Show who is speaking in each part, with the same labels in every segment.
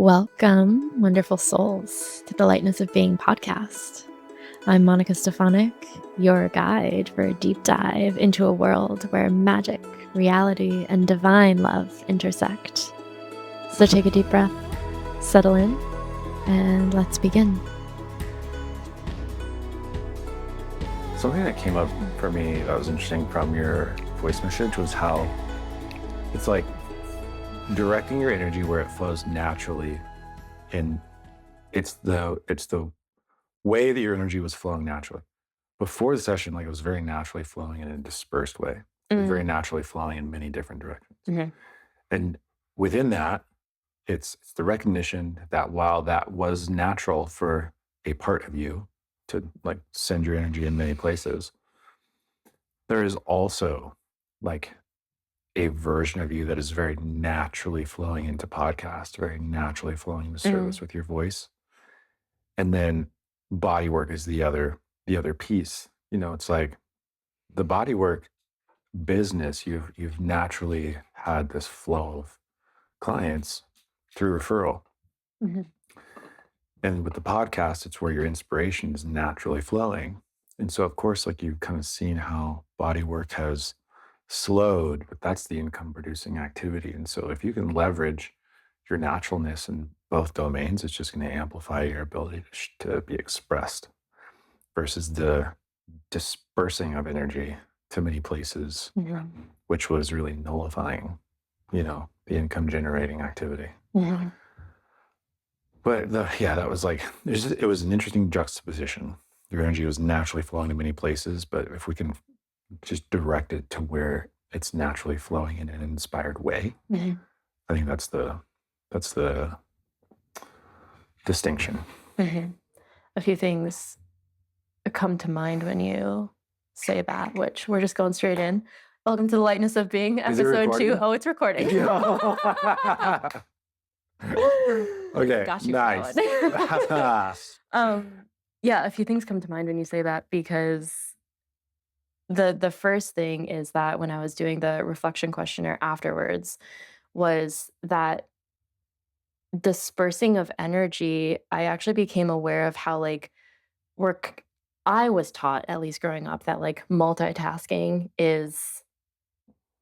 Speaker 1: Welcome, wonderful souls, to the Lightness of Being podcast. I'm Monika Stefanik, your guide for a deep dive into a world where magic, reality, and divine love intersect. So take a deep breath, settle in, and let's begin.
Speaker 2: Something that came up for me that was interesting from your voice message was how it's like directing your energy where it flows naturally, and it's the way that your energy was flowing naturally. Before the session, like it was very naturally flowing in a dispersed way, very naturally flowing in many different directions.
Speaker 1: Mm-hmm.
Speaker 2: And within that, it's the recognition that while that was natural for a part of you to like send your energy in many places, there is also like a version of you that is very naturally flowing into podcast, very naturally flowing into service with your voice. And then body work is the other piece. You know, it's like the body work business, you've naturally had this flow of clients through referral.
Speaker 1: Mm-hmm.
Speaker 2: And with the podcast, it's where your inspiration is naturally flowing. And so, of course, like you've kind of seen how body work has slowed, but that's the income producing activity. And so, if you can leverage your naturalness in both domains, it's just going to amplify your ability to be expressed versus the dispersing of energy to many places, which was really nullifying, the income generating activity.
Speaker 1: Mm-hmm.
Speaker 2: But that was like, it was an interesting juxtaposition. Your energy was naturally flowing to many places, but if we can just direct it to where it's naturally flowing in an inspired way, I think that's the distinction.
Speaker 1: A few things come to mind when you say that, which we're just going straight in. Welcome to the Lightness of Being, episode 2. Oh, it's recording.
Speaker 2: Okay,
Speaker 1: Gosh,
Speaker 2: nice.
Speaker 1: Yeah, a few things come to mind when you say that, because the first thing is that when I was doing the reflection questionnaire afterwards was that dispersing of energy, I actually became aware of how I was taught, at least growing up, that like multitasking is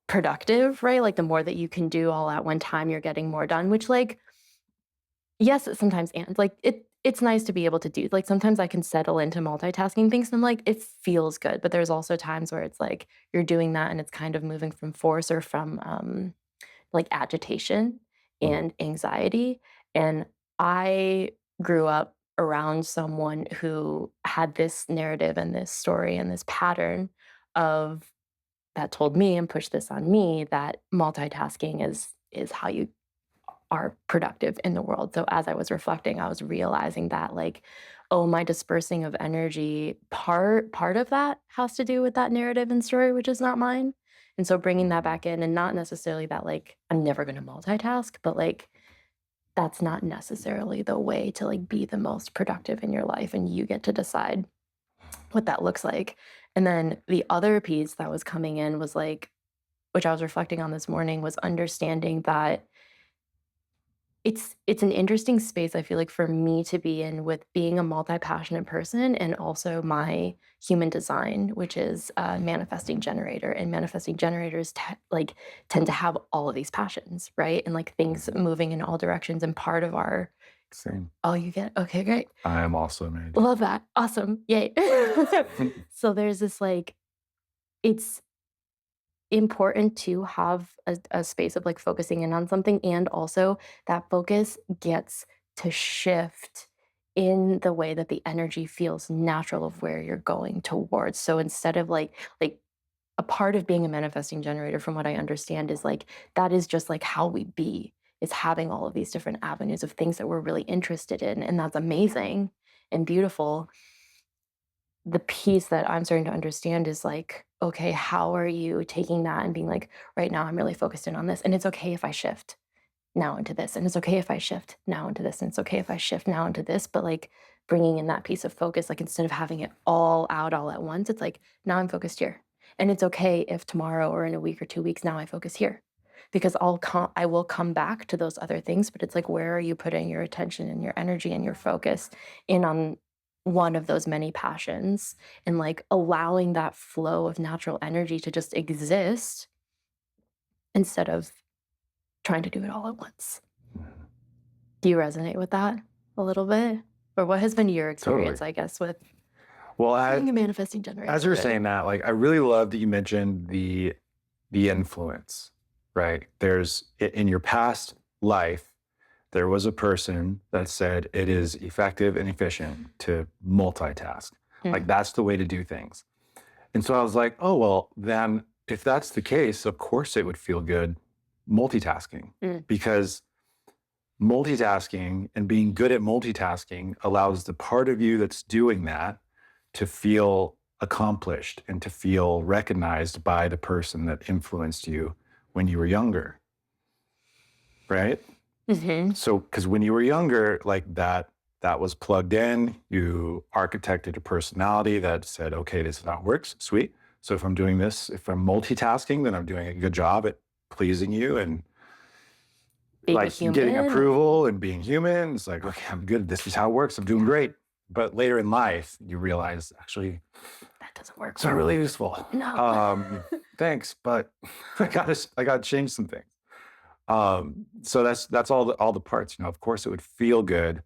Speaker 1: productive, right? Like the more that you can do all at one time, you're getting more done, which like, yes, sometimes, and like it's nice to be able to do, like sometimes I can settle into multitasking things and I'm like, it feels good. But there's also times where it's like you're doing that and it's kind of moving from force or from like agitation and anxiety. And I grew up around someone who had this narrative and this story and this pattern of that told me and pushed this on me that multitasking is how you are productive in the world. So as I was reflecting, I was realizing that like, oh, my dispersing of energy, part of that has to do with that narrative and story, which is not mine. And so bringing that back in, and not necessarily that like I'm never going to multitask, but like that's not necessarily the way to like be the most productive in your life, and you get to decide what that looks like. And then the other piece that was coming in was like, which I was reflecting on this morning, was understanding that it's an interesting space, I feel like, for me to be in, with being a multi-passionate person and also my human design, which is a manifesting generator. And manifesting generators tend to have all of these passions, right? And like things moving in all directions. And part of our
Speaker 2: Same.
Speaker 1: Oh, you get okay, great.
Speaker 2: I am also married.
Speaker 1: Love that. Awesome. Yay. So there's this like, it's important to have a space of like focusing in on something, and also that focus gets to shift in the way that the energy feels natural of where you're going towards. So instead of like a part of being a manifesting generator, from what I understand, is like that is just like how we be, is having all of these different avenues of things that we're really interested in, and that's amazing and beautiful. The piece that I'm starting to understand is like, okay, how are you taking that and being like, right now I'm really focused in on this, and it's okay if I shift now into this, and it's okay if I shift now into this, and it's okay if I shift now into this, but like bringing in that piece of focus, like instead of having it all out all at once, it's like, now I'm focused here. And it's okay if tomorrow or in a week or 2 weeks now I focus here. because I will come back to those other things, but it's like, where are you putting your attention and your energy and your focus in on one of those many passions, and like allowing that flow of natural energy to just exist instead of trying to do it all at once. Do you resonate with that a little bit? Or what has been your
Speaker 2: Totally.
Speaker 1: experience, I guess, with
Speaker 2: Well,
Speaker 1: being a manifesting
Speaker 2: as you were
Speaker 1: generator?
Speaker 2: saying that, like I really love that you mentioned the influence, right? There's in your past life, there was a person that said it is effective and efficient to multitask. Like
Speaker 1: Mm,
Speaker 2: that's the way to do things. And so I was like, oh, well, then if that's the case, of course it would feel good multitasking
Speaker 1: mm,
Speaker 2: because multitasking and being good at multitasking allows the part of you that's doing that to feel accomplished and to feel recognized by the person that influenced you when you were younger, right?
Speaker 1: mhm.
Speaker 2: So, because when you were younger, like that was plugged in, you architected a personality that said, okay, this is how it works. Sweet. So if I'm doing this, if I'm multitasking, then I'm doing a good job at pleasing you and
Speaker 1: Being a
Speaker 2: like getting
Speaker 1: human,
Speaker 2: approval and being human. It's like, okay, I'm good. This is how it works. I'm doing great. But later in life, you realize actually
Speaker 1: that doesn't work
Speaker 2: it's not
Speaker 1: for
Speaker 2: really
Speaker 1: me.
Speaker 2: useful.
Speaker 1: No.
Speaker 2: Thanks, but I gotta change some things. So that's all the parts. Of course, it would feel good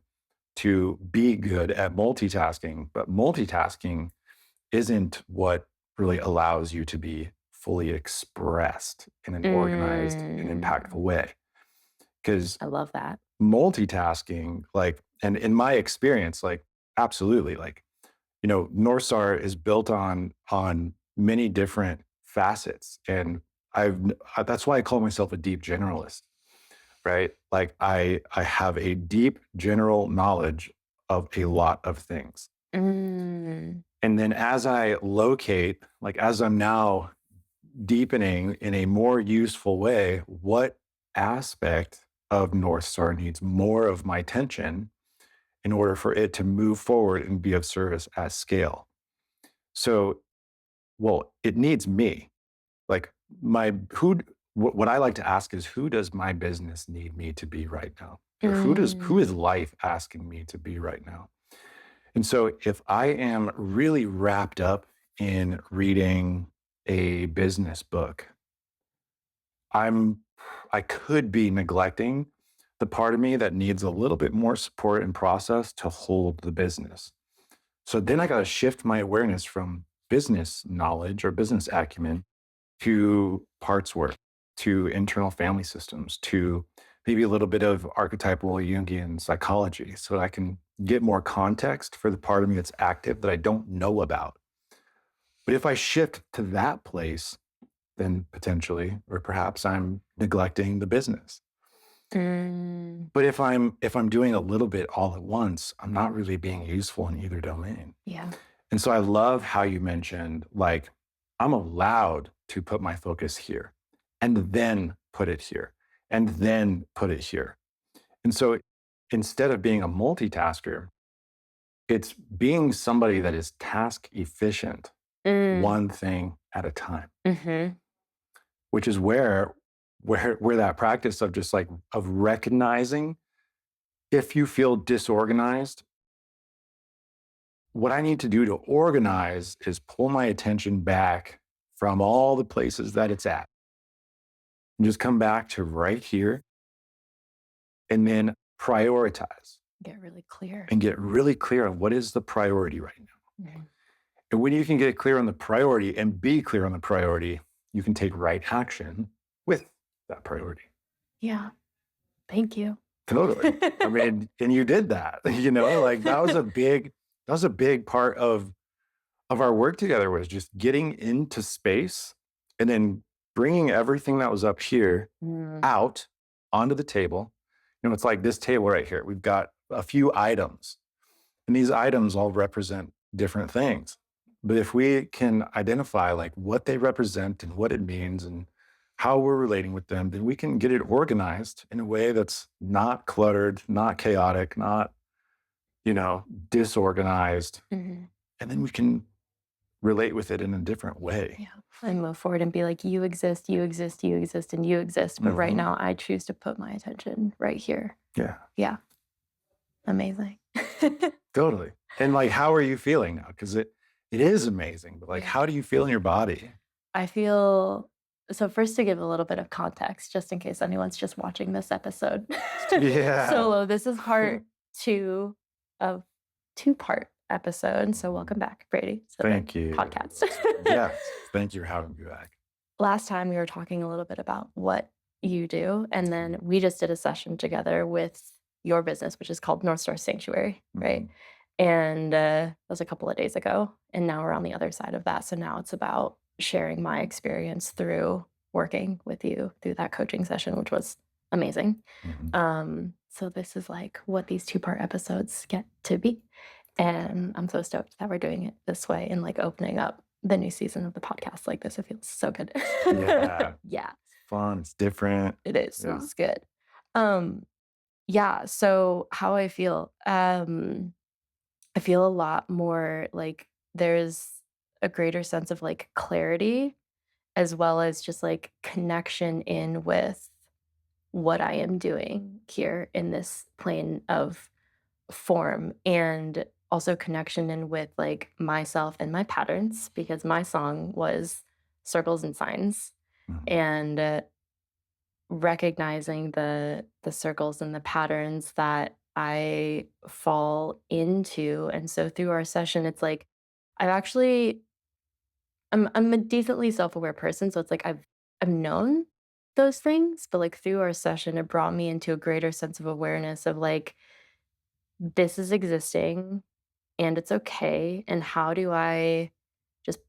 Speaker 2: to be good at multitasking, but multitasking isn't what really allows you to be fully expressed in an organized and impactful
Speaker 1: Mm,
Speaker 2: way. Because
Speaker 1: I love that.
Speaker 2: multitasking, like, and in my experience, like, absolutely, like, North Star is built on many different facets, and that's why I call myself a deep generalist, right? Like, I have a deep general knowledge of a lot of things,
Speaker 1: Mm,
Speaker 2: and then as I locate, like, as I'm now deepening in a more useful way, what aspect of North Star needs more of my attention in order for it to move forward and be of service at scale. So, well, it needs me. Like my who what I like to ask is who does my business need me to be right now? Or who
Speaker 1: mm,
Speaker 2: is life asking me to be right now? And so if I am really wrapped up in reading a business book, I'm I could be neglecting the part of me that needs a little bit more support and process to hold the business. So then I got to shift my awareness from business knowledge or business acumen to parts work, to internal family systems, to maybe a little bit of archetypal Jungian psychology so that I can get more context for the part of me that's active that I don't know about. But if I shift to that place, then potentially, or perhaps I'm neglecting the business.
Speaker 1: mm,
Speaker 2: But if I'm doing a little bit all at once, I'm not really being useful in either domain.
Speaker 1: yeah.
Speaker 2: And so I love how you mentioned, like, I'm allowed to put my focus here and then put it here and then put it here. And so instead of being a multitasker, it's being somebody that is task efficient,
Speaker 1: Mm,
Speaker 2: one thing at a time,
Speaker 1: mhm.
Speaker 2: which is where that practice of just like of recognizing if you feel disorganized, what I need to do to organize is pull my attention back from all the places that it's at and just come back to right here and then prioritize
Speaker 1: Get really clear.
Speaker 2: and get really clear on what is the priority right now.
Speaker 1: Mhm.
Speaker 2: And when you can get clear on the priority and be clear on the priority, you can take right action with that priority.
Speaker 1: Yeah. Thank you.
Speaker 2: Totally. I mean, and you did that, like that was a big part of our work together was just getting into space and then bringing everything that was up here
Speaker 1: Mm,
Speaker 2: out onto the table. It's like this table right here. We've got a few items, and these items all represent different things. But if we can identify like what they represent and what it means and how we're relating with them, then we can get it organized in a way that's not cluttered, not chaotic, not, disorganized.
Speaker 1: mhm.
Speaker 2: And then we can relate with it in a different way.
Speaker 1: Yeah. And move forward and be like, you exist, you exist, you exist, and you exist. But right
Speaker 2: Hmm.
Speaker 1: now, I choose to put my attention right here.
Speaker 2: Yeah,
Speaker 1: Yeah. Amazing.
Speaker 2: totally. And like, how are you feeling now? Because it is amazing, but like,
Speaker 1: Yeah.
Speaker 2: how do you feel in your body?
Speaker 1: I feel so. First, to give a little bit of context, just in case anyone's just watching this episode
Speaker 2: Yeah.
Speaker 1: solo, this is part two of two-part episode. So, welcome back, Brady, to the
Speaker 2: Thank you.
Speaker 1: podcast.
Speaker 2: Yes. Thank you for having me back.
Speaker 1: Last time we were talking a little bit about what you do, and then we just did a session together with your business, which is called North Star Sanctuary, right?
Speaker 2: Mhm.
Speaker 1: And that was a couple of days ago. And now we're on the other side of that. So now it's about sharing my experience through working with you through that coaching session, which was amazing.
Speaker 2: Mhm.
Speaker 1: So this is like what these two-part episodes get to be. And I'm so stoked that we're doing it this way and like opening up the new season of the podcast like this. It feels so good.
Speaker 2: Yeah.
Speaker 1: Yeah,
Speaker 2: It's fun. It's different.
Speaker 1: it is.
Speaker 2: Yeah.
Speaker 1: It's good. Um, yeah, so how I feel. I feel a lot more like there's a greater sense of like clarity as well as just like connection in with what I am doing here in this plane of form, and also connection in with like myself and my patterns because my song was circles and signs,
Speaker 2: Mhm.
Speaker 1: and recognizing the circles and the patterns that I fall into. And so through our session, it's like I've actually I'm a decently self-aware person, so it's like I've known those things, but like through our session, it brought me into a greater sense of awareness of like this is existing and it's okay. And how do I just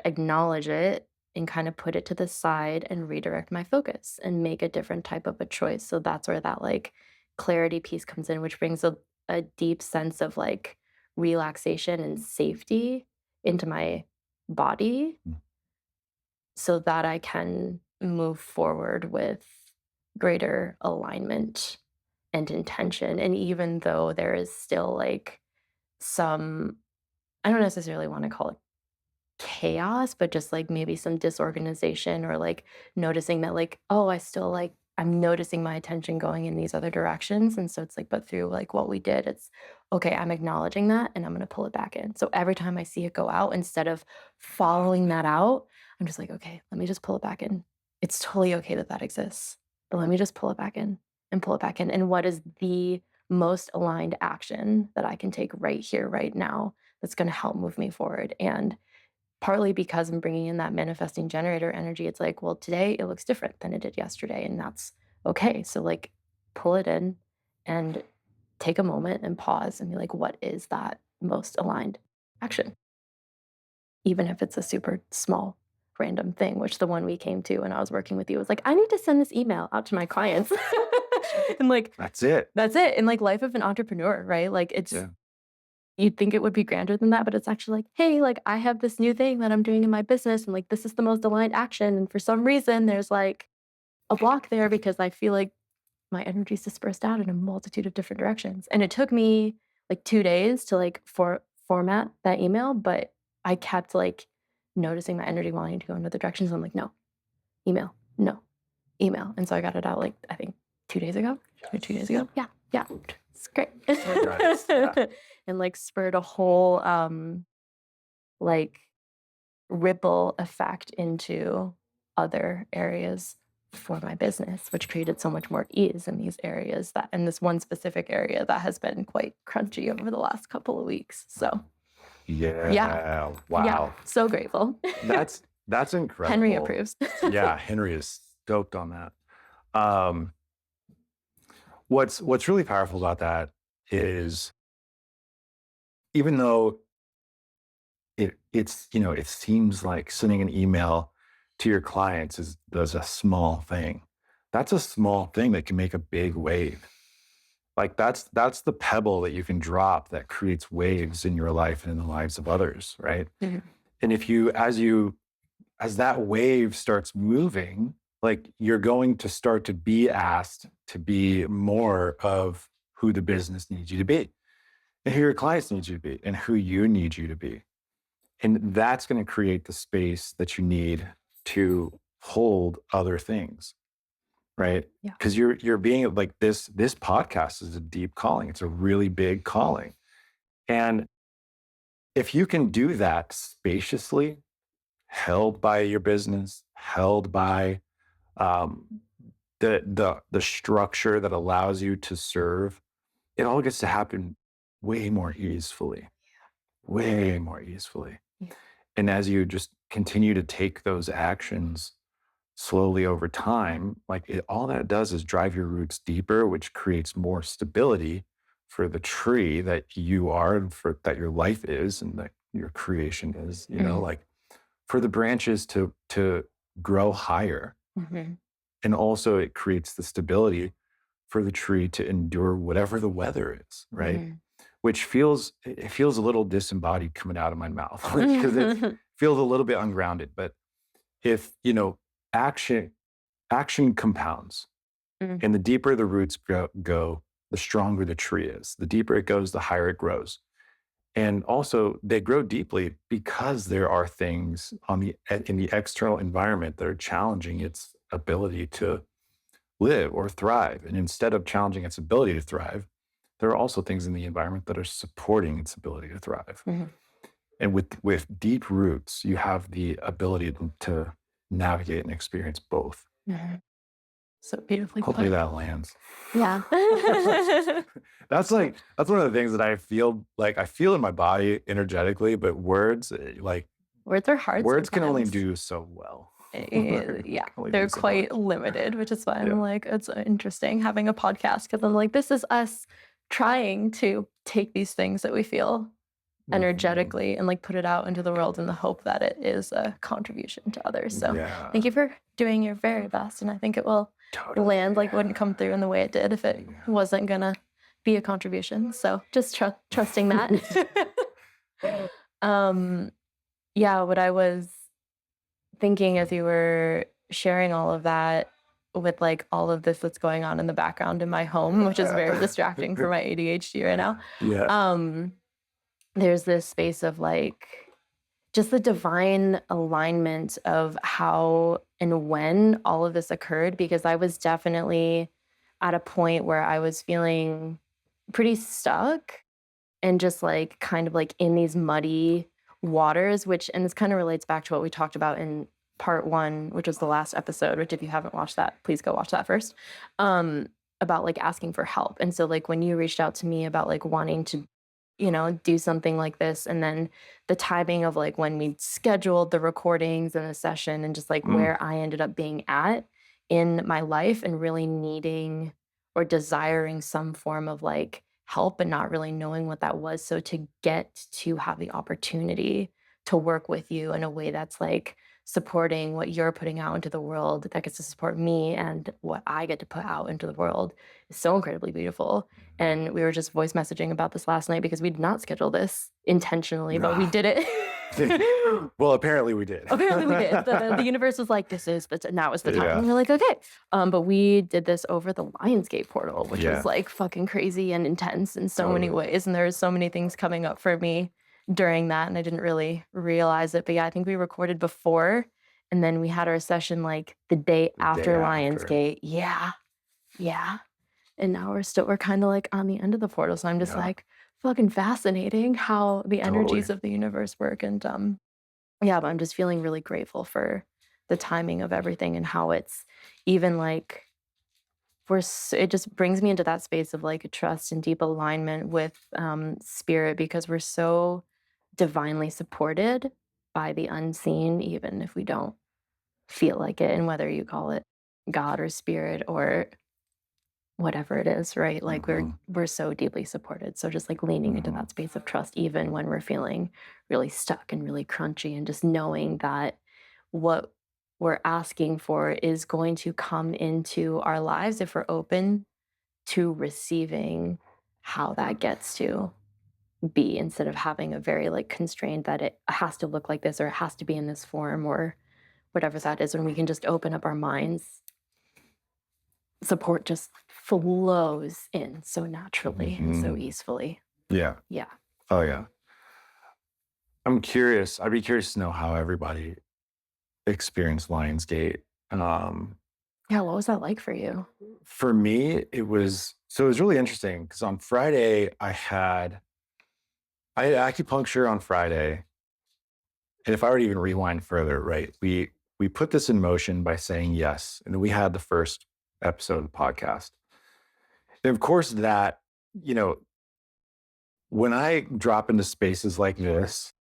Speaker 1: acknowledge it and kind of put it to the side and redirect my focus and make a different type of a choice. So that's where that like clarity piece comes in, which brings a deep sense of like relaxation and safety into my body
Speaker 2: Mm.
Speaker 1: so that I can move forward with greater alignment and intention. And even though there is still like some, I don't necessarily want to call it chaos, but just like maybe some disorganization or like noticing that like, oh, I still like I'm noticing my attention going in these other directions. And so it's like, but through like what we did, it's okay, I'm acknowledging that and I'm gonna pull it back in. So every time I see it go out, instead of following that out, I'm just like, okay, let me just pull it back in. It's totally okay that that exists, but let me just pull it back in and pull it back in. And what is the most aligned action that I can take right here, right now, that's going to help move me forward? And partly because I'm bringing in that manifesting generator energy, it's like, well, today it looks different than it did yesterday, and that's okay. So, like, pull it in and take a moment and pause and be like, what is that most aligned action? Even if it's a super small, random thing, which the one we came to when I was working with you was like, I need to send this email out to my clients. And like,
Speaker 2: That's it.
Speaker 1: that's it. In like life of an entrepreneur, right? Like, it's
Speaker 2: Yeah.
Speaker 1: you'd think it would be grander than that, but it's actually like, "Hey, like, I have this new thing that I'm doing in my business, and, like, this is the most aligned action, and for some reason, there's, like, a block there because I feel like my energy's dispersed out in a multitude of different directions." And it took me, like, 2 days to, like, format that email, but I kept, like, noticing my energy wanting to go in other directions. I'm like, "No, email, no, email." And so I got it out, like, I think 2 days ago? Or 2 days
Speaker 2: Yes.
Speaker 1: ago? Yeah, yeah. It's great.
Speaker 2: Nice. Yeah.
Speaker 1: And, like, spurred a whole, like, ripple effect into other areas for my business, which created so much more ease in these areas that in this one specific area that has been quite crunchy over the last couple of weeks. So, yeah,
Speaker 2: Yeah.
Speaker 1: yeah,
Speaker 2: Wow.
Speaker 1: so grateful.
Speaker 2: That's
Speaker 1: Henry
Speaker 2: incredible.
Speaker 1: approves.
Speaker 2: Yeah, Henry is stoked on that. Um, what's really powerful about that is even though it's it seems like sending an email to your clients is a small thing. That's a small thing that can make a big wave. Like that's the pebble that you can drop that creates waves in your life and in the lives of others, right?
Speaker 1: Mhm.
Speaker 2: And if you as that wave starts moving, like you're going to start to be asked to be more of who the business needs you to be and who your clients need you to be and who you need you to be. And that's going to create the space that you need to hold other things, right?
Speaker 1: Yeah.
Speaker 2: Because you're being like this podcast is a deep calling. It's a really big calling. And if you can do that spaciously, held by your business, held by um, the structure that allows you to serve, it all gets to happen way more easily, way more easily.
Speaker 1: Yeah.
Speaker 2: And as you just continue to take those actions slowly over time, like all that does is drive your roots deeper, which creates more stability for the tree that you are and for that your life is and that your creation is,
Speaker 1: Mhm.
Speaker 2: like for the branches to grow higher.
Speaker 1: Mhm.
Speaker 2: And also it creates the stability for the tree to endure whatever the weather is, right?
Speaker 1: Mhm.
Speaker 2: Which feels a little disembodied coming out of my mouth because it
Speaker 1: Mhm.
Speaker 2: feels a little bit ungrounded. But if action action compounds,
Speaker 1: Mm.
Speaker 2: and the deeper the roots go, the stronger the tree is. The deeper it goes, the higher it grows. And also, they grow deeply because there are things in the external environment that are challenging its ability to live or thrive. And instead of challenging its ability to thrive, there are also things in the environment that are supporting its ability to thrive.
Speaker 1: Mhm.
Speaker 2: And with deep roots, you have the ability to navigate and experience both.
Speaker 1: Mhm. So beautifully
Speaker 2: Hopefully
Speaker 1: put.
Speaker 2: that lands.
Speaker 1: Yeah.
Speaker 2: That's one of the things that I feel in my body energetically, but words
Speaker 1: Words are hard
Speaker 2: words can only
Speaker 1: sometimes.
Speaker 2: do so well.
Speaker 1: Yeah,
Speaker 2: Can only do
Speaker 1: they're
Speaker 2: so
Speaker 1: quite
Speaker 2: much.
Speaker 1: limited, which is why I'm
Speaker 2: Yeah.
Speaker 1: like, it's interesting having a podcast because I'm like, this is us trying to take these things that we feel
Speaker 2: Mhm.
Speaker 1: energetically and like put it out into the world in the hope that it is a contribution to others. So thank
Speaker 2: Yeah.
Speaker 1: you for doing your very best. And I think it will
Speaker 2: Totally.
Speaker 1: land, like, wouldn't come through in the way it did if it
Speaker 2: Yeah.
Speaker 1: wasn't gonna be a contribution. So just trusting that. um, yeah, what I was thinking as you were sharing all of that with like all of this that's going on in the background in my home, which is very distracting for my ADHD right now.
Speaker 2: Yeah.
Speaker 1: Um, there's this space of like just the divine alignment of how and when all of this occurred, because I was definitely at a point where I was feeling pretty stuck and just like kind of like in these muddy waters, which, and this kind of relates back to what we talked about in part one, which was the last episode, which if you haven't watched that, please go watch that first. Um, about like asking for help. And so like when you reached out to me about like wanting to, do something like this, and then the timing of like when we scheduled the recordings and the session and just like
Speaker 2: Mm.
Speaker 1: where I ended up being at in my life and really needing or desiring some form of like help and not really knowing what that was. So to get to have the opportunity to work with you in a way that's like supporting what you're putting out into the world, that gets to support me and what I get to put out into the world is so incredibly beautiful. And we were just voice messaging about this last night because we did not schedule this intentionally, but we
Speaker 2: Ah.
Speaker 1: did it.
Speaker 2: Well, apparently we did.
Speaker 1: Apparently we did. The universe was like, this is now is the time.
Speaker 2: Yeah.
Speaker 1: And we're like, okay. But we did this over the Lionsgate portal, which
Speaker 2: Yeah.
Speaker 1: was like fucking crazy and intense in so many
Speaker 2: Totally.
Speaker 1: ways. And there was so many things coming up for me during that. And I didn't really realize it. But yeah, I think we recorded before and then we had our session like the day
Speaker 2: The day
Speaker 1: after
Speaker 2: after.
Speaker 1: Lionsgate. Yeah. Yeah. And now we're kind of like on the end of the portal. So I'm just
Speaker 2: Yeah.
Speaker 1: like fucking fascinating how the
Speaker 2: Totally.
Speaker 1: energies of the universe work. And yeah, but I'm just feeling really grateful for the timing of everything and how it's even like it just brings me into that space of like trust and deep alignment with spirit because we're so divinely supported by the unseen, even if we don't feel like it. And whether you call it God or spirit or whatever it is, right? Like
Speaker 2: Mhm.
Speaker 1: we're so deeply supported. So just like leaning into
Speaker 2: Mhm.
Speaker 1: that space of trust, even when we're feeling really stuck and really crunchy, and just knowing that what we're asking for is going to come into our lives if we're open to receiving how that gets to be instead of having a very like constrained that it has to look like this or it has to be in this form or whatever that is. When we can just open up our minds, support just flows in so naturally and so
Speaker 2: Mhm.
Speaker 1: easily.
Speaker 2: Yeah.
Speaker 1: Yeah.
Speaker 2: Oh, yeah. I'm curious. I'd be curious to know how everybody experienced Lionsgate. Um,
Speaker 1: Yeah, what was that like for you?
Speaker 2: for me, it was really interesting because on Friday I had acupuncture on Friday. And if I were to even rewind further, right, we put this in motion by saying yes. And then we had the first episode of the podcast. And of course, that, you know, when I drop into spaces like this,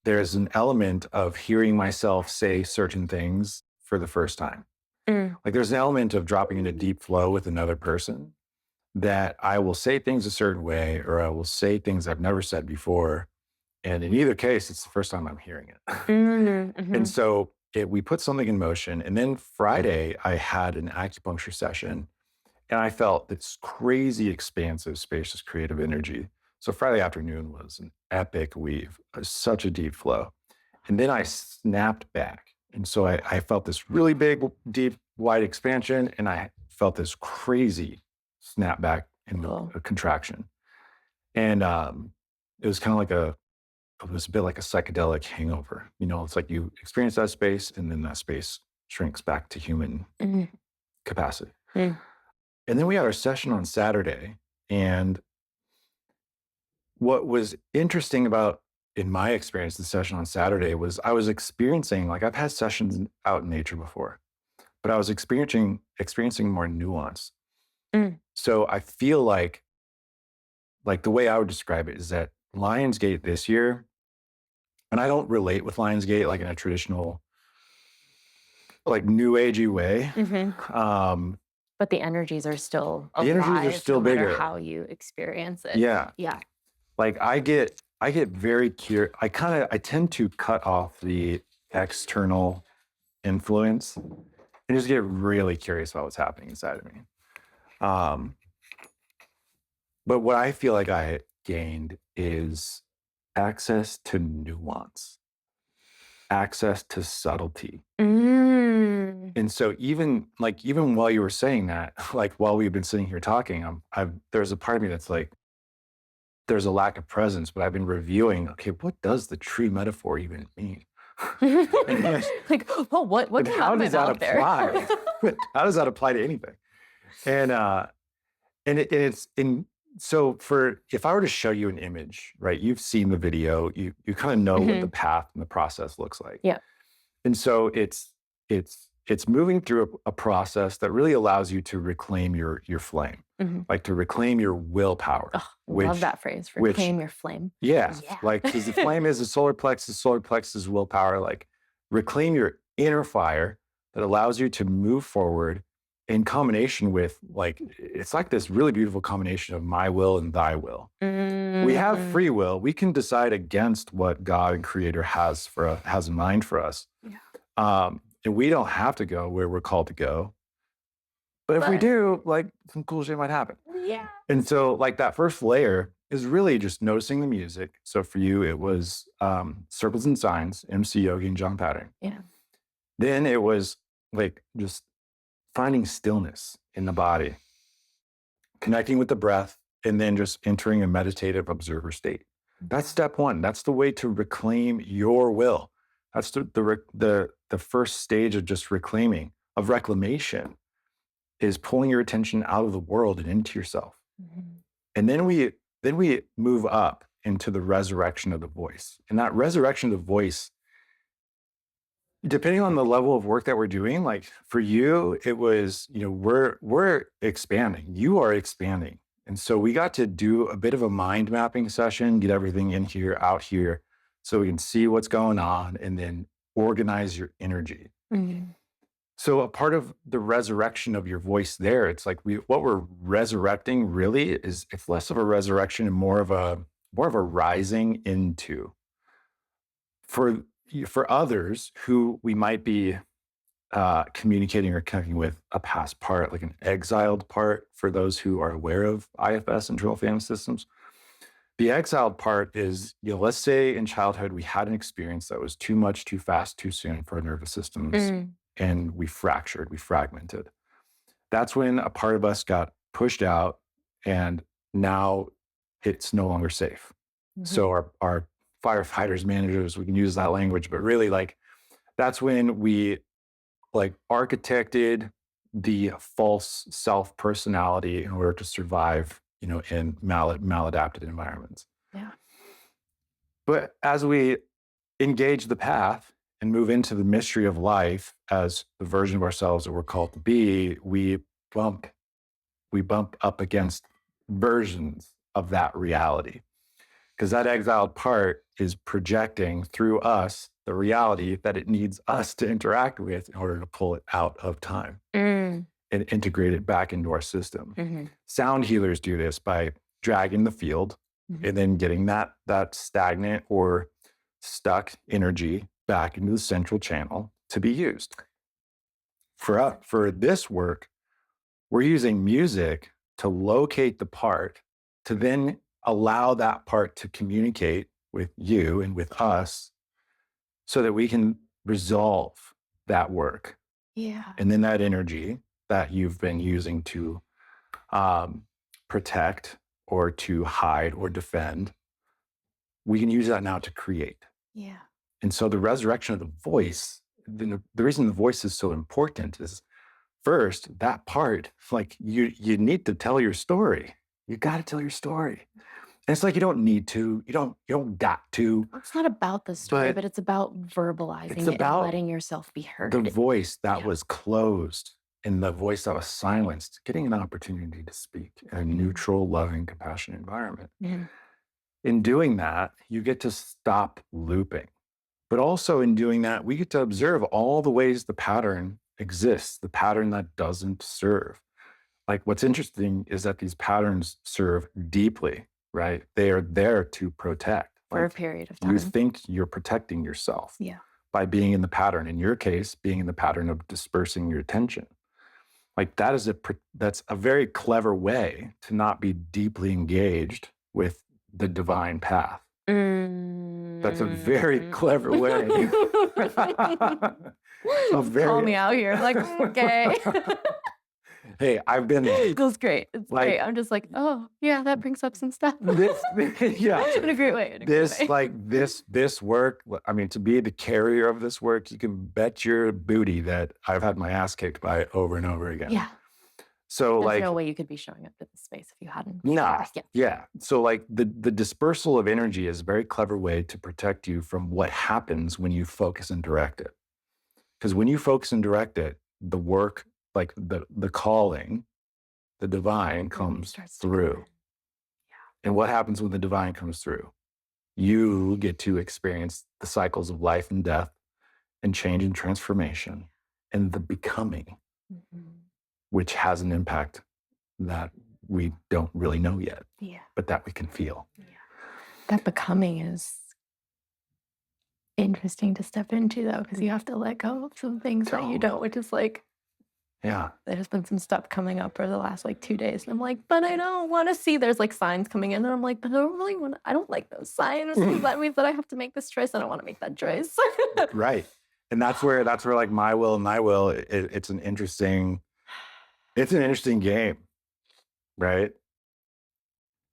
Speaker 2: there's an element of hearing myself say certain things for the first time.
Speaker 1: Mm,
Speaker 2: Like there's an element of dropping into deep flow with another person that I will say things a certain way or I will say things I've never said before. And in either case, it's the first time I'm hearing it. And
Speaker 1: mhm.
Speaker 2: so we put something in motion. And then Friday, I had an acupuncture session and I felt this crazy, expansive, spacious, creative energy. So Friday afternoon was an epic weave, such a deep flow. And then I snapped back. And so I felt this really big, deep, wide expansion. And I felt this crazy snap back and
Speaker 1: Cool.
Speaker 2: a contraction. And it was kind of like it was a bit like a psychedelic hangover. You know, it's like you experience that space and then that space shrinks back to human
Speaker 1: Mhm,
Speaker 2: capacity.
Speaker 1: mm,
Speaker 2: And then we had our session on Saturday. And what was interesting about, in my experience, the session on Saturday was I was experiencing, like I've had sessions out in nature before, but I was experiencing more nuance.
Speaker 1: mm,
Speaker 2: So I feel like the way I would describe it is that Lionsgate this year, and I don't relate with Lionsgate like in a traditional, like new agey way.
Speaker 1: mhm.
Speaker 2: Um,
Speaker 1: But the energies are still
Speaker 2: the energies are
Speaker 1: alive no
Speaker 2: still
Speaker 1: matter
Speaker 2: bigger.
Speaker 1: how you experience it.
Speaker 2: Yeah.
Speaker 1: Yeah.
Speaker 2: Like I get very curious. I tend to cut off the external influence and just get really curious about what's happening inside of me. Um, but what I feel like I gained is access to nuance, access to subtlety.
Speaker 1: Mm.
Speaker 2: And so even while you were saying that, like while we've been sitting here talking, there's a part of me that's like, there's a lack of presence, but I've been reviewing, okay, what does the tree metaphor even mean? and, then-
Speaker 1: Like, well, what
Speaker 2: and
Speaker 1: came out
Speaker 2: how
Speaker 1: of my
Speaker 2: does that
Speaker 1: mouth there?
Speaker 2: apply? How does that apply to anything? And and it's in so for if I were to show you an image, right? You've seen the video, you kind of know what the
Speaker 1: Mhm.
Speaker 2: path and the process looks like.
Speaker 1: Yeah.
Speaker 2: And so it's moving through a process that really allows you to reclaim your flame,
Speaker 1: Mhm.
Speaker 2: like to reclaim your willpower,
Speaker 1: Oh, love
Speaker 2: which
Speaker 1: that phrase,
Speaker 2: which
Speaker 1: reclaim your flame.
Speaker 2: yeah,
Speaker 1: Yeah.
Speaker 2: like because the flame is the solar plexus is willpower. Like reclaim your inner fire that allows you to move forward in combination with like it's like this really beautiful combination of my will and thy will. We have
Speaker 1: Mhm.
Speaker 2: free will. We can decide against what God and Creator has in mind for us.
Speaker 1: Yeah.
Speaker 2: And we don't have to go where we're called to go. But if we
Speaker 1: But
Speaker 2: do, like some cool shit might happen.
Speaker 1: yeah.
Speaker 2: And so, like that first layer is really just noticing the music. So for you, it was Circles and Signs, MC Yogi and John Patterson.
Speaker 1: Yeah.
Speaker 2: Then it was like just finding stillness in the body, connecting with the breath, and then just entering a meditative observer state. That's step one. That's the way to reclaim your will. That's the first stage of just reclamation is pulling your attention out of the world and into yourself.
Speaker 1: Mhm.
Speaker 2: And then we move up into the resurrection of the voice. And that resurrection of the voice, depending on the level of work that we're doing, like for you, it was, you know, we're expanding. You are expanding. And so we got to do a bit of a mind mapping session, get everything in here, out here, so we can see what's going on and then organize your energy.
Speaker 1: Mhm.
Speaker 2: So a part of the resurrection of your voice there, it's like what we're resurrecting really is it's less of a resurrection and more of a rising into for for others who we might be communicating or connecting with a past part, like an exiled part. For those who are aware of IFS, internal family systems, the exiled part is, you know, let's say in childhood we had an experience that was too much, too fast, too soon for our nervous systems,
Speaker 1: Mm.
Speaker 2: and we fractured, we fragmented. That's when a part of us got pushed out, and now it's no longer safe. So
Speaker 1: Mhm.
Speaker 2: our firefighters, managers, we can use that language, but really like that's when we like architected the false self personality in order to survive, in maladapted environments.
Speaker 1: Yeah.
Speaker 2: But as we engage the path and move into the mystery of life as the version of ourselves that we're called to be, bump we bump up against versions of that reality. Because that exiled part is projecting through us the reality that it needs us to interact with in order to pull it out of time
Speaker 1: Mm.
Speaker 2: and integrate it back into our system.
Speaker 1: Mm-hmm.
Speaker 2: Sound healers do this by dragging the field and then getting that stagnant or stuck energy back into the central channel to be used. For this work, we're using music to locate the part, to then allow that part to communicate with you and with us so that we can resolve that work.
Speaker 1: Yeah.
Speaker 2: And then that energy that you've been using to protect or to hide or defend, we can use that now to create.
Speaker 1: Yeah.
Speaker 2: And so the resurrection of the voice, the reason the voice is so important is first, that part, like you need to tell your story. You got to tell your story. And it's like you don't need to, you don't got to.
Speaker 1: It's not about the story, but it's about verbalizing
Speaker 2: it's
Speaker 1: it
Speaker 2: about
Speaker 1: and letting yourself be heard.
Speaker 2: the voice that was closed and the voice that was silenced, getting an opportunity to speak in a neutral, loving, compassionate environment. In doing that, you get to stop looping. But also in doing that, we get to observe all the ways the pattern exists, the pattern that doesn't serve. Like what's interesting is that these patterns serve deeply, right? They are there to protect.
Speaker 1: For
Speaker 2: Like,
Speaker 1: a period of time.
Speaker 2: you think you're protecting yourself by being in the pattern. In your case, being in the pattern of dispersing your attention. Like that's a very clever way to not be deeply engaged with the divine path. That's a very clever way.
Speaker 1: Call me out here. Like, okay.
Speaker 2: Hey, I've been there.
Speaker 1: It feels great. It's great. I'm just like, oh, yeah, that brings up some stuff. In a great way.
Speaker 2: This work, I mean, to be the carrier of this work, you can bet your booty that I've had my ass kicked by it over and over again.
Speaker 1: Yeah.
Speaker 2: So
Speaker 1: There's no way you could be showing up to this space if you hadn't.
Speaker 2: Nah. Yeah. So like the dispersal of energy is a very clever way to protect you from what happens when you focus and direct it. Because when you focus and direct it, the work, like the calling, the divine comes through. Yeah. And what happens when the divine comes through? You get to experience the cycles of life and death and change and transformation and the becoming, which has an impact that we don't really know yet, but that we can feel. Yeah.
Speaker 1: That becoming is interesting to step into, though, because you have to let go of some things that you don't, which is like, there's been some stuff coming up for the last 2 days, and I'm like, but I don't want to see. There's signs coming in, and I'm like, but I don't really want to. I don't like those signs. That means that I have to make this choice. I don't want to make that choice.
Speaker 2: Right, and that's where like my will and thy will. It's an interesting game, right?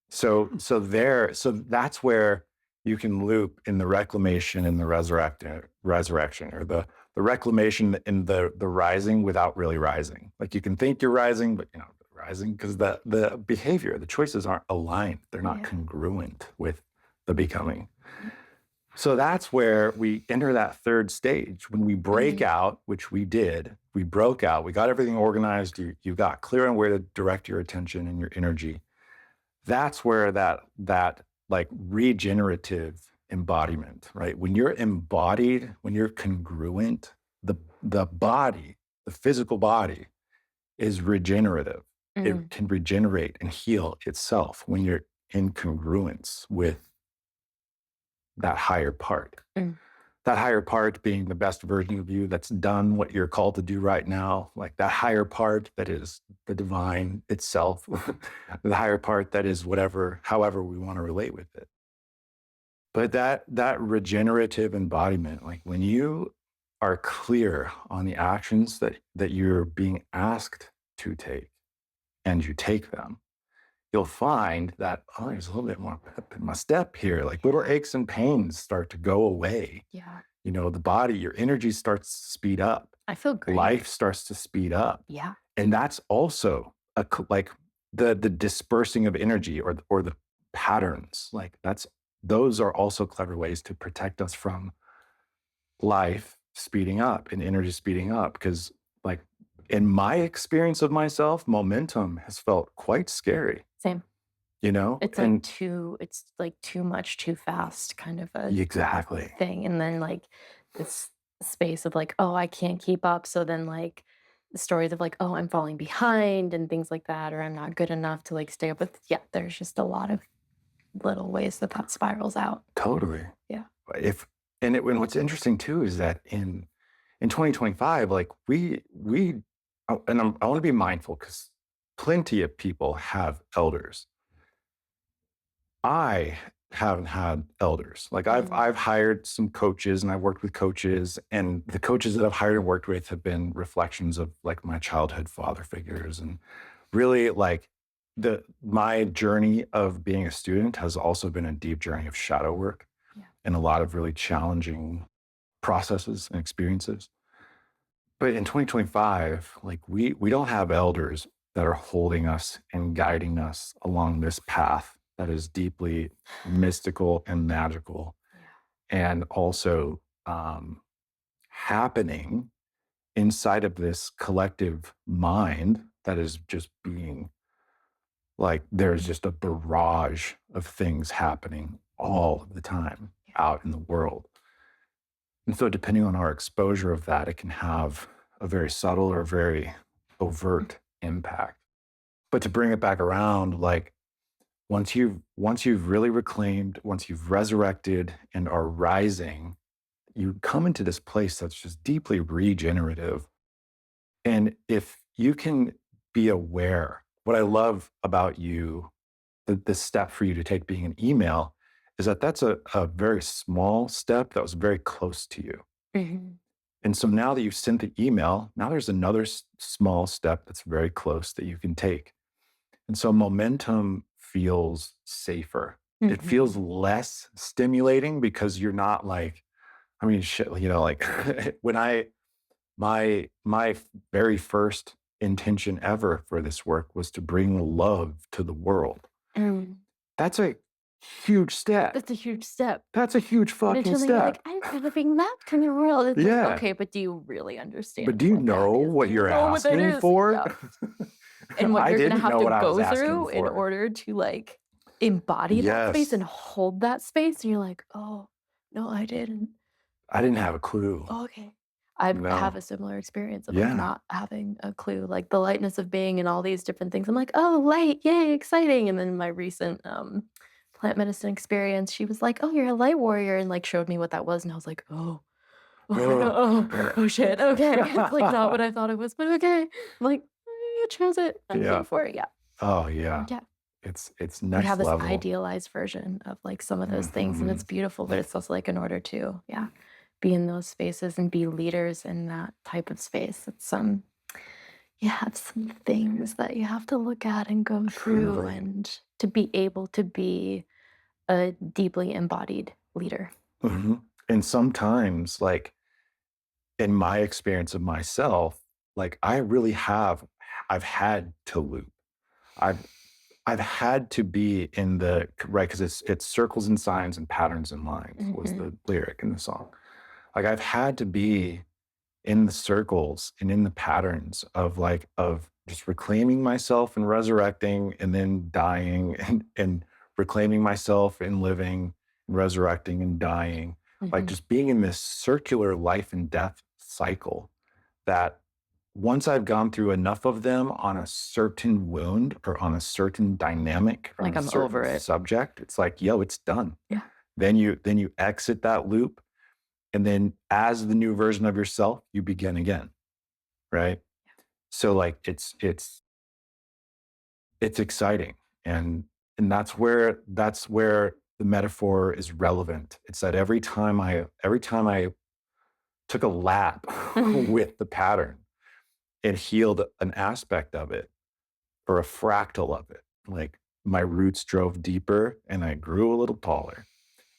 Speaker 2: So that's where you can loop in the reclamation and the resurrection, or the reclamation in the rising without really rising. Like you can think you're rising, but you're not rising because the behavior, the choices aren't aligned. They're not congruent with the becoming. So that's where we enter that third stage. When we break out, which we did, we broke out, we got everything organized, you got clear on where to direct your attention and your energy. That's where that like regenerative embodiment, right? When you're embodied, when you're congruent, the body, the physical body is regenerative. It can regenerate and heal itself when you're in congruence with that higher part. That higher part being the best version of you that's done what you're called to do right now, like that higher part that is the divine itself, the higher part that is however we want to relate with it. But that regenerative embodiment, like when you are clear on the actions that you're being asked to take and you take them, you'll find that, oh, there's a little bit more pep in my step here. Like little aches and pains start to go away.
Speaker 1: Yeah.
Speaker 2: The body, your energy starts to speed up.
Speaker 1: I feel great.
Speaker 2: Life starts to speed up.
Speaker 1: Yeah.
Speaker 2: And that's also like the dispersing of energy or the patterns. Like those are also clever ways to protect us from life speeding up and energy speeding up. Because like in my experience of myself, momentum has felt quite scary,
Speaker 1: Same.
Speaker 2: and
Speaker 1: It's like too much too fast kind of a
Speaker 2: exactly.
Speaker 1: thing, and then, like, this space of, like, "Oh, I can't keep up," so then, like, the stories of, like, "Oh, I'm falling behind," and things like that, or "I'm not good enough to, like, stay up with." Yeah, there's just a lot of little ways that that spirals out.
Speaker 2: Totally.
Speaker 1: Yeah.
Speaker 2: If and what's interesting too is that in 2025, like we and I want to be mindful because plenty of people have elders. I haven't had elders. Like
Speaker 1: Mhm.
Speaker 2: I've hired some coaches and I've worked with coaches, and the coaches that I've hired and worked with have been reflections of like my childhood father figures, and really like the my journey of being a student has also been a deep journey of shadow work
Speaker 1: Yeah.
Speaker 2: and a lot of really challenging processes and experiences. But in 2025, like we don't have elders that are holding us and guiding us along this path that is deeply mystical and magical,
Speaker 1: Yeah.
Speaker 2: and also happening inside of this collective mind that is just being like there's just a barrage of things happening all of the time
Speaker 1: Yeah.
Speaker 2: out in the world. And so, depending on our exposure of that, it can have a very subtle or very overt impact. But to bring it back around, like once you've really reclaimed, once you've resurrected and are rising, you come into this place that's just deeply regenerative. And if you can be aware, what I love about you, the step for you to take being an email, is that that's a very small step that was very close to you.
Speaker 1: Mhm.
Speaker 2: And so now that you've sent the email, now there's another small step that's very close that you can take. And so momentum feels safer. It
Speaker 1: Mhm.
Speaker 2: feels less stimulating because you're not like, I mean, shit, like when my very first intention ever for this work was to bring love to the world.
Speaker 1: Mm.
Speaker 2: That's a huge step.
Speaker 1: That's a huge step.
Speaker 2: That's a huge
Speaker 1: And
Speaker 2: fucking
Speaker 1: until then you're like,
Speaker 2: step.
Speaker 1: "I'm gonna bring that to the world." It's like,
Speaker 2: Yeah.
Speaker 1: "Okay, but do you really understand
Speaker 2: But do you
Speaker 1: what that
Speaker 2: know
Speaker 1: is? Do
Speaker 2: what
Speaker 1: you
Speaker 2: you're
Speaker 1: know what that
Speaker 2: asking
Speaker 1: is?"
Speaker 2: for?
Speaker 1: Yeah. And what
Speaker 2: I
Speaker 1: you're gonna
Speaker 2: didn't
Speaker 1: have
Speaker 2: know
Speaker 1: to
Speaker 2: what I was
Speaker 1: go
Speaker 2: asking
Speaker 1: through in
Speaker 2: for.
Speaker 1: order to, like, embody that space
Speaker 2: Yes.
Speaker 1: and hold that space, and you're like, "Oh, no, I didn't.
Speaker 2: I didn't have a clue.
Speaker 1: Oh, okay." I have
Speaker 2: No.
Speaker 1: a similar experience of, like,
Speaker 2: Yeah.
Speaker 1: not having a clue, like, the lightness of being and all these different things. I'm like, "Oh, light, yay, exciting." And then my recent, plant medicine experience, she was like, "Oh, you're a light warrior," and, like, showed me what that was, and I was like, "Oh, oh my god,
Speaker 2: Ugh.
Speaker 1: oh shit, okay." It's, like, not what I thought it was, but okay. I'm like, "I chose it. I'm here
Speaker 2: Yeah.
Speaker 1: for it." Yeah.
Speaker 2: Oh, yeah.
Speaker 1: Yeah.
Speaker 2: It's
Speaker 1: We have
Speaker 2: next
Speaker 1: this
Speaker 2: level.
Speaker 1: idealized version of, like, some of those things, and it's
Speaker 2: Mhm.
Speaker 1: beautiful, but it's also, like, in order to, yeah, be in those spaces and be leaders in that type of space, it's, you have some things that you have to look at and go through
Speaker 2: Truly.
Speaker 1: and to be able to be a deeply embodied leader.
Speaker 2: Mhm. And sometimes, like, in my experience of myself, like, I've had to loop. I've I've had to be in the right because it's circles and signs and patterns and lines was
Speaker 1: Mhm.
Speaker 2: the lyric in the song. Like, I've had to be in the circles and in the patterns of just reclaiming myself and resurrecting and then dying and reclaiming myself and living and resurrecting and dying, like
Speaker 1: Mhm.
Speaker 2: just being in this circular life and death cycle that once I've gone through enough of them on a certain wound or on a certain dynamic or on
Speaker 1: Like,
Speaker 2: a
Speaker 1: I'm
Speaker 2: certain
Speaker 1: over it.
Speaker 2: subject, it's like, yo, it's done.
Speaker 1: Yeah.
Speaker 2: Then you exit that loop, and then as the new version of yourself, you begin again, right? So like it's exciting, and that's where the metaphor is relevant. It's that every time I took a lap with the pattern and healed an aspect of it or a fractal of it, like my roots drove deeper and I grew a little taller.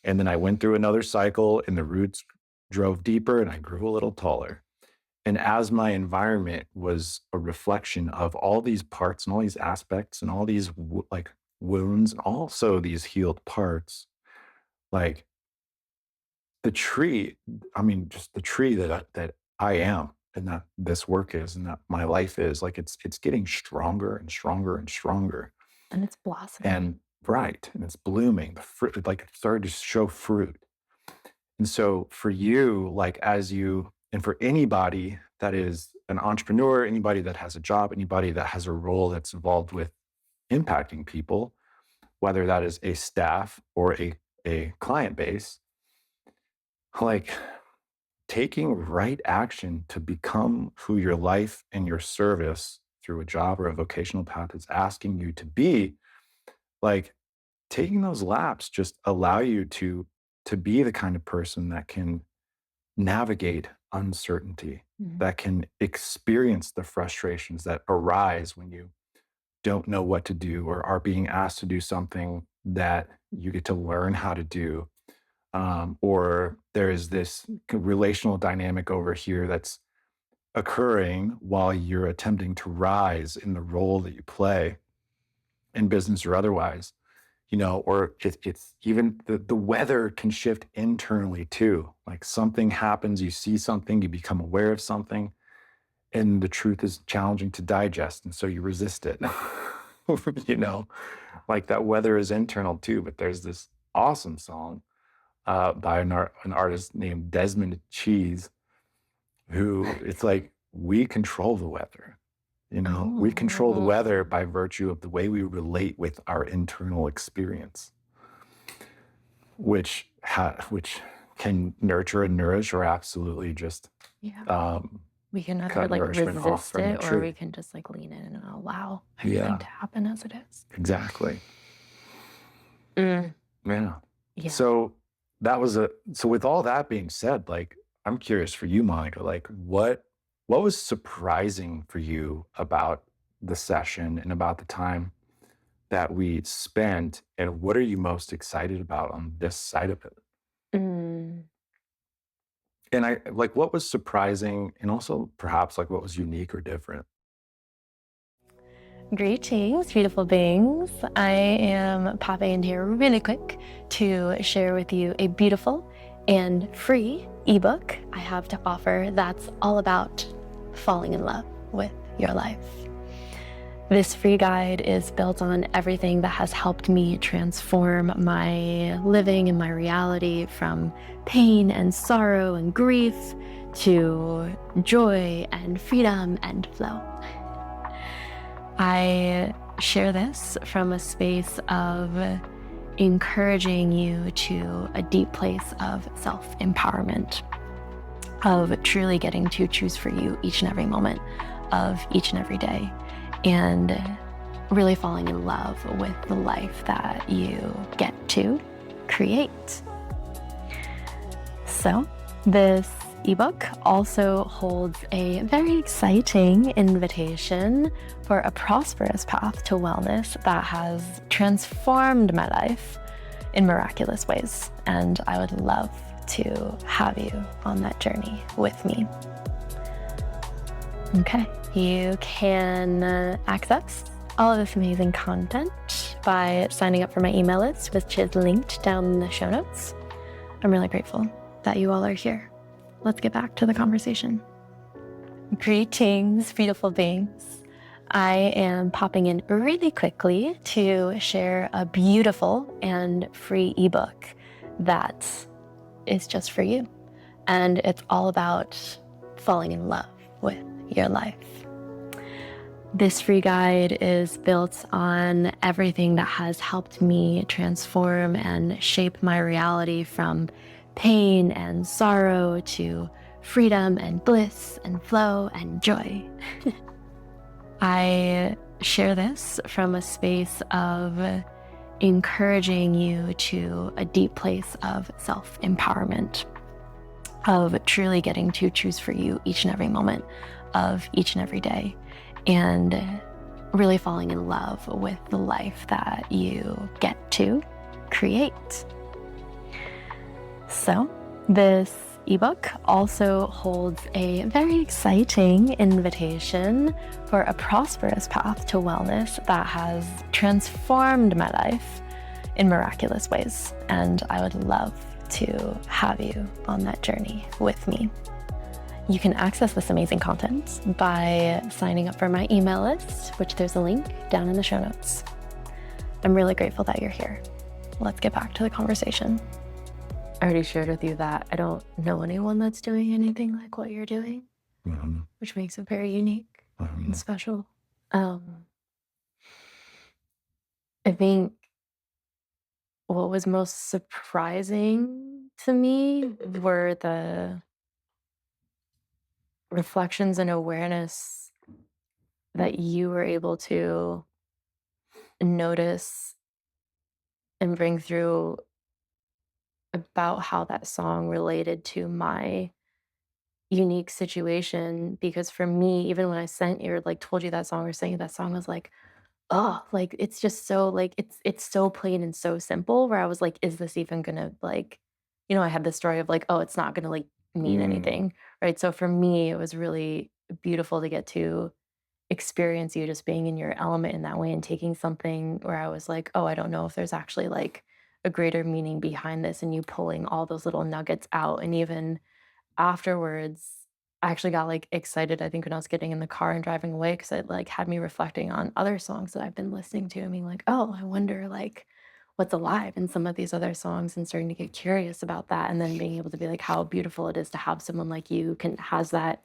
Speaker 2: And then I went through another cycle and the roots drove deeper and I grew a little taller. And as my environment was a reflection of all these parts and all these aspects and all these like wounds and also these healed parts, like the tree, I mean, just the tree that I am and that this work is and that my life is, like it's getting stronger and stronger and stronger.
Speaker 1: And it's blossoming.
Speaker 2: And right, and it's blooming. The fruit, like it started to show fruit. And so for you, like as you, and for anybody that is an entrepreneur, anybody that has a job, anybody that has a role that's involved with impacting people, whether that is a staff or a client base, like taking right action to become who your life and your service through a job or a vocational path is asking you to be, like taking those laps just allow you to be the kind of person that can navigate uncertainty,
Speaker 1: Mhm.
Speaker 2: that can experience the frustrations that arise when you don't know what to do or are being asked to do something that you get to learn how to do. Or there is this relational dynamic over here that's occurring while you're attempting to rise in the role that you play in business or otherwise, or it's even the weather can shift internally too. Like something happens, you see something, you become aware of something, and the truth is challenging to digest. And so you resist it. you know, like that weather is internal too. But there's this awesome song by an artist named Desmond Cheese, who it's like, we control the weather. We control the
Speaker 1: Oh.
Speaker 2: weather by virtue of the way we relate with our internal experience, which can nurture and nourish, or absolutely just
Speaker 1: Yeah.
Speaker 2: um,
Speaker 1: We can either
Speaker 2: cut
Speaker 1: like
Speaker 2: nourishment off
Speaker 1: resist
Speaker 2: from the
Speaker 1: it or we
Speaker 2: tree.
Speaker 1: can just like lean in and allow everything
Speaker 2: Yeah,
Speaker 1: to happen as it is.
Speaker 2: exactly.
Speaker 1: Mm,
Speaker 2: Yeah.
Speaker 1: yeah.
Speaker 2: So so with all that being said, like I'm curious for you, Monica, like what was surprising for you about the session and about the time that we spent, and what are you most excited about on this side of it?
Speaker 1: Mm.
Speaker 2: And I like what was surprising and also perhaps like what was unique or different?
Speaker 1: Greetings, beautiful beings. I am popping in here really quick to share with you a beautiful and free ebook I have to offer that's all about falling in love with your life. This free guide is built on everything that has helped me transform my living and my reality, from pain and sorrow and grief to joy and freedom and flow. I share this from a space of encouraging you to a deep place of self-empowerment, of truly getting to choose for you each and every moment of each and every day, and really falling in love with the life that you get to create. So, this ebook also holds a very exciting invitation for a prosperous path to wellness that has transformed my life in miraculous ways. And I would love to have you on that journey with me. Okay, you can access all of this amazing content by signing up for my email list, which is linked down in the show notes. I'm really grateful that you all are here. Let's get back to the conversation. Greetings, beautiful beings. I am popping in really quickly to share a beautiful and free ebook that is just for you. And it's all about falling in love with your life. This free guide is built on everything that has helped me transform and shape my reality, from pain and sorrow to freedom and bliss and flow and joy. I share this from a space of encouraging you to a deep place of self-empowerment, of truly getting to choose for you each and every moment of each and every day, and really falling in love with the life that you get to create. So, this ebook also holds a very exciting invitation for a prosperous path to wellness that has transformed my life in miraculous ways. And I would love to have you on that journey with me. You can access this amazing content by signing up for my email list, which there's a link down in the show notes. I'm really grateful that you're here. Let's get back to the conversation. I already shared with you that I don't know anyone that's doing anything like what you're doing, which makes it very unique and special. I think what was most surprising to me were the reflections and awareness that you were able to notice and bring through about how that song related to my unique situation. Because for me, even when I sent you or like told you that song or sang you that song, I was like, oh, like it's just so like it's so plain and so simple where I was like, is this even gonna like, I had this story of like, oh, it's not gonna like mean anything. Right. So for me, it was really beautiful to get to experience you just being in your element in that way and taking something where I was like, "Oh, I don't know if there's actually, like, a greater meaning behind this," and you pulling all those little nuggets out, and even afterwards, I actually got, like, excited, I think, when I was getting in the car and driving away because it, like, had me reflecting on other songs that I've been listening to and being like, "Oh, I wonder, like, what's alive in some of these other songs," and starting to get curious about that, and then being able to be like, how beautiful it is to have someone like you can has that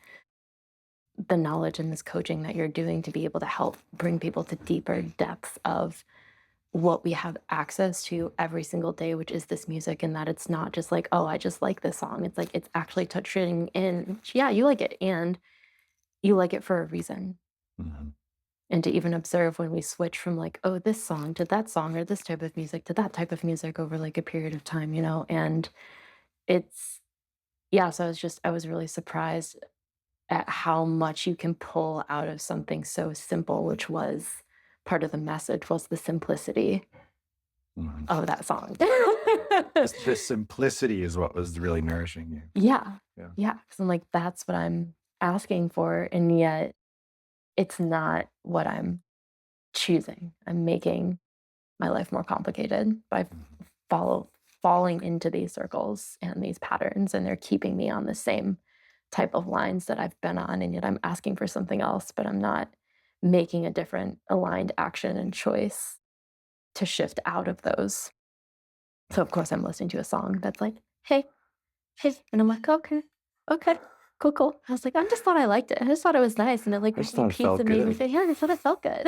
Speaker 1: the knowledge and this coaching that you're doing to be able to help bring people to deeper depths of what we have access to every single day, which is this music, and that it's not just like, oh, I just like this song. It's like it's actually touching in, yeah, you like it, and you like it for a reason.
Speaker 2: Mhm.
Speaker 1: And to even observe when we switch from like, oh, this song to that song or this type of music to that type of music over like a period of time, and it's, yeah, so I was really surprised at how much you can pull out of something so simple, which was part of the message was the simplicity
Speaker 2: Mhm.
Speaker 1: of that song.
Speaker 2: The simplicity is what was really nourishing you.
Speaker 1: Yeah.
Speaker 2: Yeah.
Speaker 1: Yeah, 'cause I'm like, that's what I'm asking for, and yet it's not what I'm choosing. I'm making my life more complicated by
Speaker 2: Mhm.
Speaker 1: follow falling into these circles and these patterns, and they're keeping me on the same type of lines that I've been on, and yet I'm asking for something else, but I'm not making a different aligned action and choice to shift out of those. So, of course, I'm listening to a song that's like, "Hey, hey," and I'm like, "Okay, okay, cool, cool." I was like, "I just thought I liked it. I just thought it was nice, and it, like,
Speaker 2: I
Speaker 1: brought
Speaker 2: just
Speaker 1: me
Speaker 2: thought it
Speaker 1: peace
Speaker 2: felt
Speaker 1: and made me
Speaker 2: good.
Speaker 1: feel." Yeah, I just thought it felt good.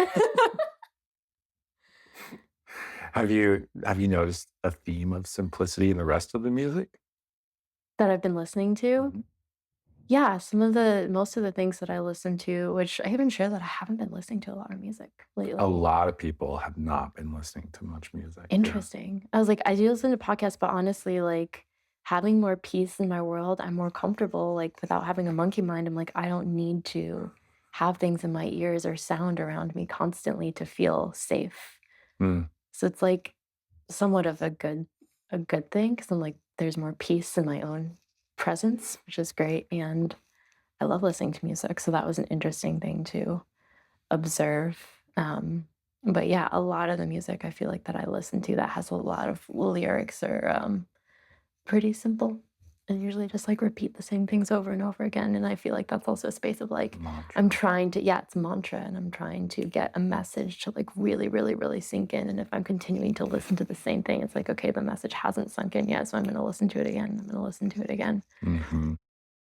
Speaker 2: Have you noticed a theme of simplicity in the rest of the music?
Speaker 1: That I've been listening to?
Speaker 2: Mhm.
Speaker 1: Yeah, some of the most of the things that I listen to, which I even share that I haven't been listening to a lot of music
Speaker 2: A
Speaker 1: lately.
Speaker 2: lot of people have not been listening to much music, yeah.
Speaker 1: Interesting. I was like, I do listen to podcasts, but honestly, like having more peace in my world, I'm more comfortable, like without having a monkey mind. I'm like, I don't need to have things in my ears or sound around me constantly to feel safe.
Speaker 2: Mm,
Speaker 1: So it's like somewhat of a good thing because I'm like, there's more peace in my own presence, which is great. And I love listening to music. So that was an interesting thing to observe. But yeah, a lot of the music I feel like that I listen to that has a lot of lyrics are pretty simple and usually just like repeat the same things over and over again. And I feel like that's also a space of like, I'm
Speaker 2: mantra.
Speaker 1: trying to, yeah, it's mantra and I'm trying to get a message to like really, really, really sink in. And if I'm continuing to listen to the same thing, it's like, okay, the message hasn't sunk in yet. So I'm going to listen to it again. I'm going to listen to it again.
Speaker 2: Mhm.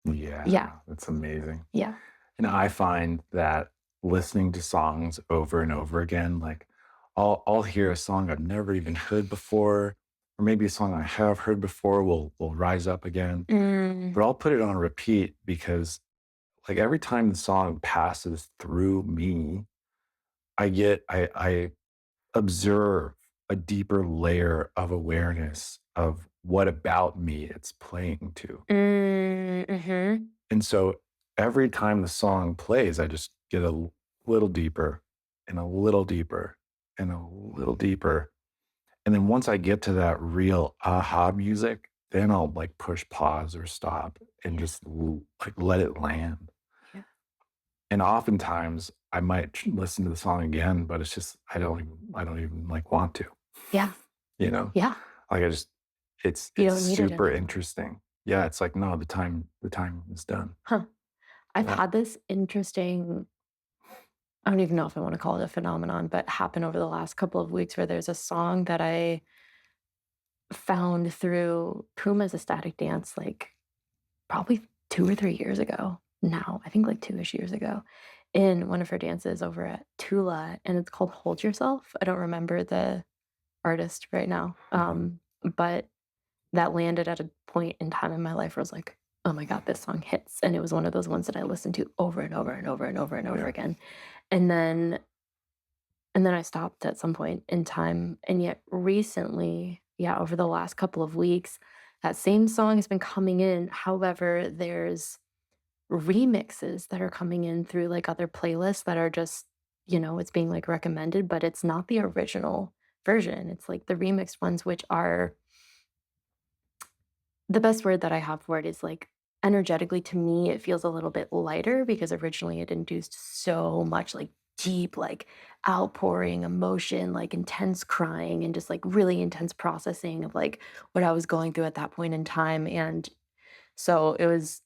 Speaker 1: Yeah.
Speaker 2: Yeah, that's amazing.
Speaker 1: Yeah.
Speaker 2: And I find that listening to songs over and over again, like I'll hear a song I've never even heard before, or maybe a song I have heard before will rise up again.
Speaker 1: Mm,
Speaker 2: But I'll put it on repeat because like every time the song passes through me, I observe a deeper layer of awareness of what about me it's playing to.
Speaker 1: mhm.
Speaker 2: And so every time the song plays, I just get a little deeper and a little deeper and a little deeper. And then once I get to that real aha music, then I'll like push pause or stop and
Speaker 1: Yeah.
Speaker 2: just like let it land.
Speaker 1: Yeah.
Speaker 2: And oftentimes I might listen to the song again, but it's just I don't even like want to,
Speaker 1: Yeah.
Speaker 2: you know?
Speaker 1: Yeah.
Speaker 2: Like I just
Speaker 1: You
Speaker 2: it's
Speaker 1: don't need it
Speaker 2: super
Speaker 1: anymore.
Speaker 2: interesting. Yeah, it's like no, the time is done.
Speaker 1: Huh. I've
Speaker 2: Yeah.
Speaker 1: had this interesting, I don't even know if I want to call it a phenomenon, but happen over the last couple of weeks where there's a song that I found through Puma's ecstatic dance, like probably 2 or 3 years ago now. I think like 2-ish years ago in one of her dances over at Tula, and it's called Hold Yourself. I don't remember the artist right now,
Speaker 2: Mhm.
Speaker 1: but that landed at a point in time in my life where I was like, "Oh my god, this song hits," and it was one of those ones that I listened to over and over and over and over and over
Speaker 2: Yeah.
Speaker 1: again, and then and then I stopped at some point in time, and yet recently, yeah, over the last couple of weeks, that same song has been coming in. However, there's remixes that are coming in through, like, other playlists that are just, it's being, like, recommended, but it's not the original version. It's, like, the remixed ones, which are, the best word that I have for it is, like, energetically, to me, it feels a little bit lighter because originally it induced so much, like, deep, like, outpouring emotion, like, intense crying and just, like, really intense processing of, like, what I was going through at that point in time, and so it was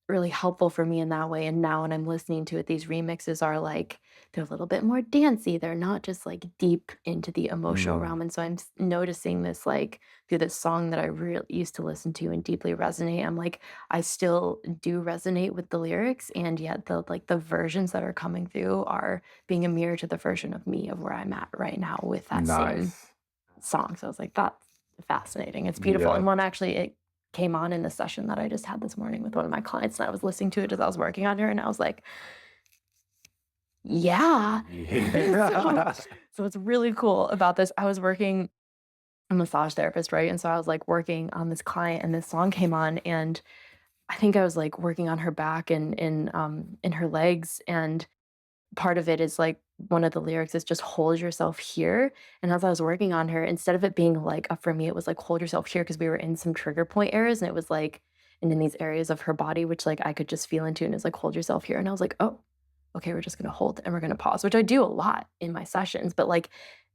Speaker 1: really helpful for me in that way, and now when I'm listening to it, these remixes are like, they're a little bit more dancey, they're not just, like, deep into the emotional
Speaker 2: Mm,
Speaker 1: realm, and so I'm noticing this, like, through this song that I really used to listen to and deeply resonate, I'm like, I still do resonate with the lyrics, and yet the versions that are coming through are being a mirror to the version of me of where I'm at right now with that same
Speaker 2: nice.
Speaker 1: song, so I was like, "That's fascinating, it's beautiful,"
Speaker 2: Yeah.
Speaker 1: and one actually, it came on in the session that I just had this morning with one of my clients, and I was listening to it as I was working on her, and I was like, "Yeah." So
Speaker 2: Yeah.
Speaker 1: so what's really cool about this, I was working, I'm a massage therapist, right, and so I was, like, working on this client, and this song came on, and I think I was, like, working on her back and in her legs, and part of it is, like, one of the lyrics is just "Hold yourself here," and as I was working on her, instead of it being, like, for me, it was, like, "Hold yourself here" because we were in some trigger point areas, and it was, like, and in these areas of her body, which, like, I could just feel into, and it's, like, "Hold yourself here," and I was like, "Oh, okay, we're just gonna hold and we're gonna pause," which I do a lot in my sessions, but, like,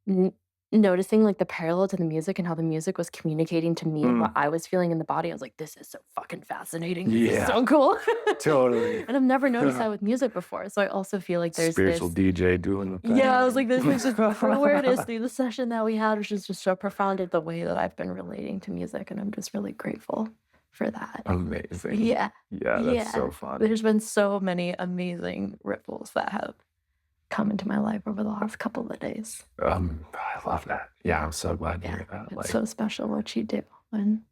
Speaker 1: n noticing, like, the parallel to the music and how the music was communicating to me what
Speaker 2: Mm,
Speaker 1: I was feeling in the body, I was like, "This is so fucking fascinating. This is
Speaker 2: yeah,
Speaker 1: so cool."
Speaker 2: totally.
Speaker 1: And I've never noticed that with music before, so I also feel like there's
Speaker 2: Spiritual
Speaker 1: this,
Speaker 2: DJ doing the
Speaker 1: yeah, I was
Speaker 2: thing.
Speaker 1: like, there's, like, this deeper awareness through the session that we had, which is just so profound at the way that I've been relating to music, and I'm just really grateful for that.
Speaker 2: Amazing.
Speaker 1: Yeah.
Speaker 2: Yeah, that's so
Speaker 1: Yeah.
Speaker 2: fun.
Speaker 1: There's been so many amazing ripples that have come into my life over the last couple of days.
Speaker 2: I love that. Yeah, I'm so glad to
Speaker 1: Yeah.
Speaker 2: hear that.
Speaker 1: It's
Speaker 2: Like,
Speaker 1: so special what you do, and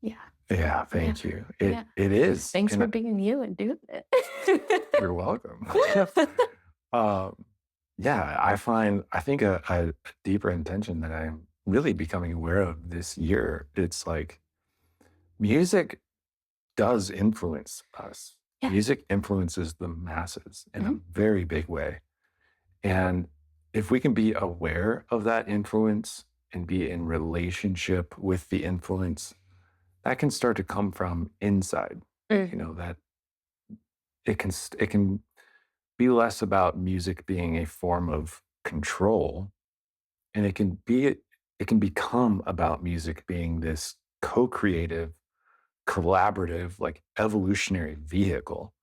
Speaker 1: yeah.
Speaker 2: yeah,
Speaker 1: Yeah.
Speaker 2: thank you.
Speaker 1: Yeah.
Speaker 2: It is,
Speaker 1: Thanks
Speaker 2: and
Speaker 1: for being you and doing it.
Speaker 2: you're welcome. Um, yeah, I think a deeper intention that I'm really becoming aware of this year, it's like music does influence us.
Speaker 1: Yeah.
Speaker 2: Music influences the masses in a
Speaker 1: Mhm.
Speaker 2: very big way. And if we can be aware of that influence and be in relationship with the influence, that can start to come from inside.
Speaker 1: Mm.
Speaker 2: That it can be less about music being a form of control, and it can become about music being this co-creative, collaborative, like evolutionary vehicle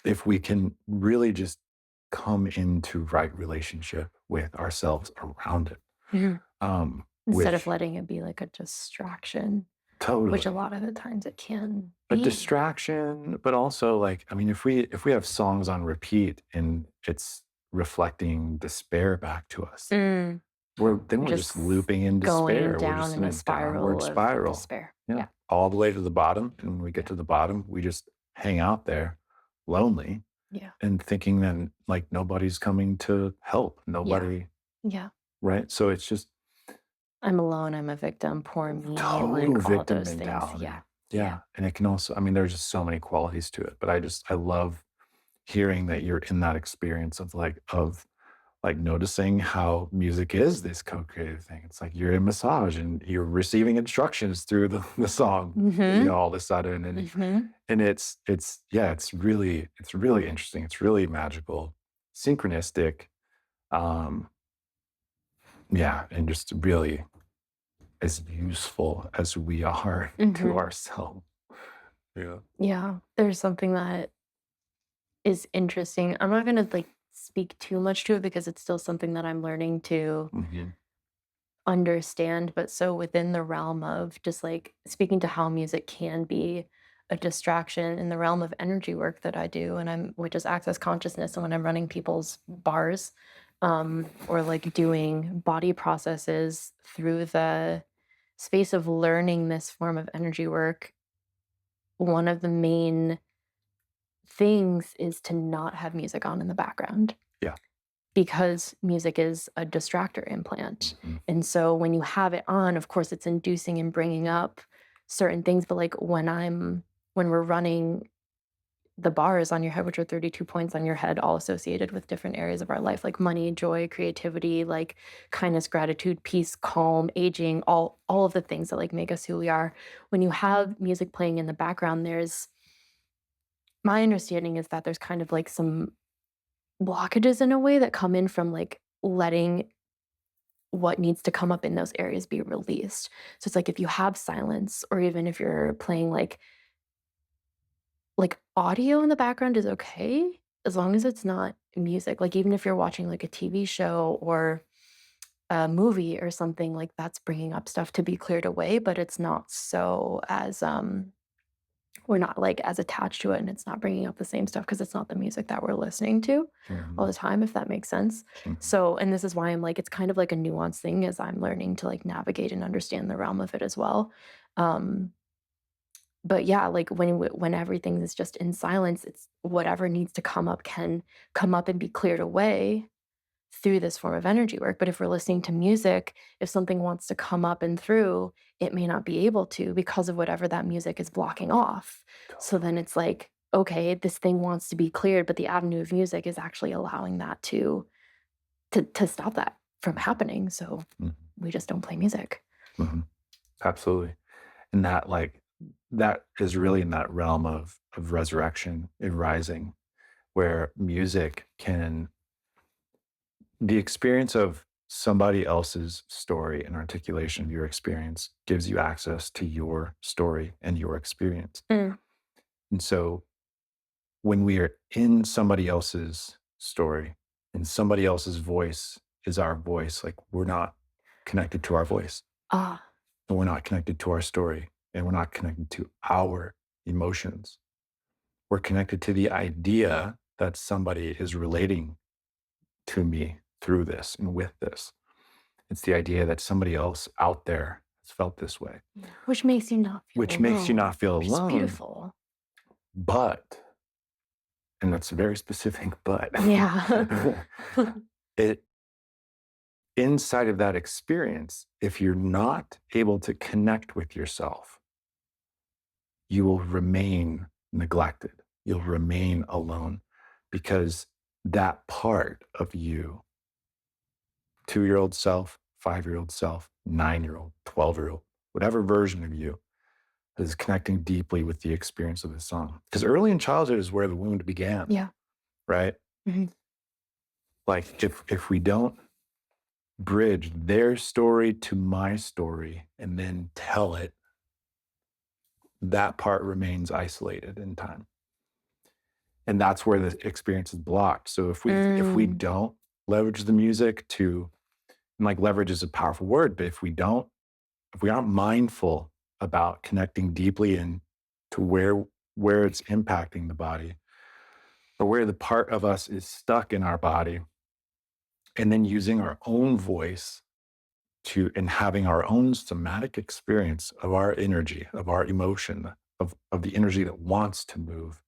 Speaker 2: if we can really just come into right relationship with ourselves around it.
Speaker 1: Mhm. Instead of
Speaker 2: Which
Speaker 1: letting it be like a distraction, which a
Speaker 2: totally
Speaker 1: lot of the times it can
Speaker 2: a
Speaker 1: be.
Speaker 2: distraction, but also like, I mean, if we have songs on repeat and it's reflecting despair back to us,
Speaker 1: Mm.
Speaker 2: then
Speaker 1: You're
Speaker 2: we're just
Speaker 1: just
Speaker 2: looping in
Speaker 1: going
Speaker 2: despair. We're
Speaker 1: down
Speaker 2: just
Speaker 1: in
Speaker 2: in
Speaker 1: a
Speaker 2: a downward
Speaker 1: spiral of
Speaker 2: spiral.
Speaker 1: despair.
Speaker 2: Yeah.
Speaker 1: Yeah.
Speaker 2: All the way to the bottom. And when we get
Speaker 1: Yeah.
Speaker 2: to the bottom, we just hang out there lonely
Speaker 1: Yeah.
Speaker 2: and thinking that like nobody's coming to help.
Speaker 1: Yeah.
Speaker 2: Nobody,
Speaker 1: Yeah.
Speaker 2: right? So it's just
Speaker 1: I'm alone, I'm a victim, poor me,
Speaker 2: total
Speaker 1: like all
Speaker 2: victim
Speaker 1: those things. Yeah.
Speaker 2: mentality.
Speaker 1: Yeah.
Speaker 2: Yeah. And it can also, I mean, there's just so many qualities to it, but I love hearing that you're in that experience of like noticing how music is this co-creative thing. It's like you're in massage and you're receiving instructions through the song,
Speaker 1: Mhm.
Speaker 2: all of a sudden.
Speaker 1: Mhm.
Speaker 2: And it's yeah, it's really interesting. It's really magical, synchronistic, um, yeah, and just really as useful as we are to
Speaker 1: Mhm.
Speaker 2: ourselves. Yeah.
Speaker 1: Yeah, there's something that is interesting. I'm not gonna, like, speak too much to it because it's still something that I'm learning to
Speaker 2: Mhm.
Speaker 1: understand, but so within the realm of just, like, speaking to how music can be a distraction in the realm of energy work that I do, and which is access consciousness, and when I'm running people's bars, or, like, doing body processes through the space of learning this form of energy work, one of the main things is to not have music on in the background
Speaker 2: Yeah.
Speaker 1: because music is a distractor implant.
Speaker 2: Mhm.
Speaker 1: And so when you have it on, of course, it's inducing and bringing up certain things. But like when we're running the bars on your head, which are 32 points on your head, all associated with different areas of our life, like money, joy, creativity, like kindness, gratitude, peace, calm, aging, all of the things that like make us who we are. When you have music playing in the background, there's my understanding is that there's kind of like some blockages in a way that come in from like letting what needs to come up in those areas be released. So it's like if you have silence or even if you're playing like audio in the background is okay as long as it's not music. Like even if you're watching like a TV show or a movie or something like that's bringing up stuff to be cleared away, but it's not so as we're not, like, as attached to it, and it's not bringing up the same stuff because it's not the music that we're listening to all
Speaker 2: Mhm.
Speaker 1: the time, if that makes sense.
Speaker 2: Mhm.
Speaker 1: So and this is why I'm like, it's kind of like a nuanced thing as I'm learning to, like, navigate and understand the realm of it as well. Um, but yeah, like, when everything is just in silence, it's whatever needs to come up can come up and be cleared away through this form of energy work. But if we're listening to music, if something wants to come up and through, it may not be able to because of whatever that music is blocking off. So then
Speaker 2: Totally.
Speaker 1: it's like, okay, this thing wants to be cleared, but the avenue of music is actually allowing that to stop that from happening. So
Speaker 2: Mhm.
Speaker 1: we just don't play music.
Speaker 2: Mhm. Absolutely. And that that is really in that realm of resurrection and rising, where music can the experience of somebody else's story and articulation of your experience gives you access to your story and your experience.
Speaker 1: Mm.
Speaker 2: And so when we are in somebody else's story and somebody else's voice is our voice, like we're not connected to our voice
Speaker 1: Ah,
Speaker 2: and we're not connected to our story and we're not connected to our emotions. We're connected to the idea that somebody is relating to me through this and with this. It's the idea that somebody else out there has felt this way,
Speaker 1: yeah. Which makes you not feel
Speaker 2: which makes you
Speaker 1: alone,
Speaker 2: not feel
Speaker 1: which is
Speaker 2: alone.
Speaker 1: beautiful.
Speaker 2: But, and that's a very specific but,
Speaker 1: Yeah.
Speaker 2: it inside of that experience, if you're not able to connect with yourself, you will remain neglected. You'll remain alone because that part of you, 2-year old self, 5-year old self, 9-year old, 12-year old, whatever version of you is connecting deeply with the experience of the song. Because early in childhood is where the wound began,
Speaker 1: Yeah.
Speaker 2: right?
Speaker 1: Mhm.
Speaker 2: Like if we don't bridge their story to my story and then tell it, that part remains isolated in time. And that's where the experience is blocked. So if we
Speaker 1: Mm.
Speaker 2: don't leverage the music to and like leverage is a powerful word, but if we aren't mindful about connecting deeply in to where it's impacting the body or where the part of us is stuck in our body and then using our own voice to and having our own somatic experience of our energy, of our emotion, of the energy that wants to move,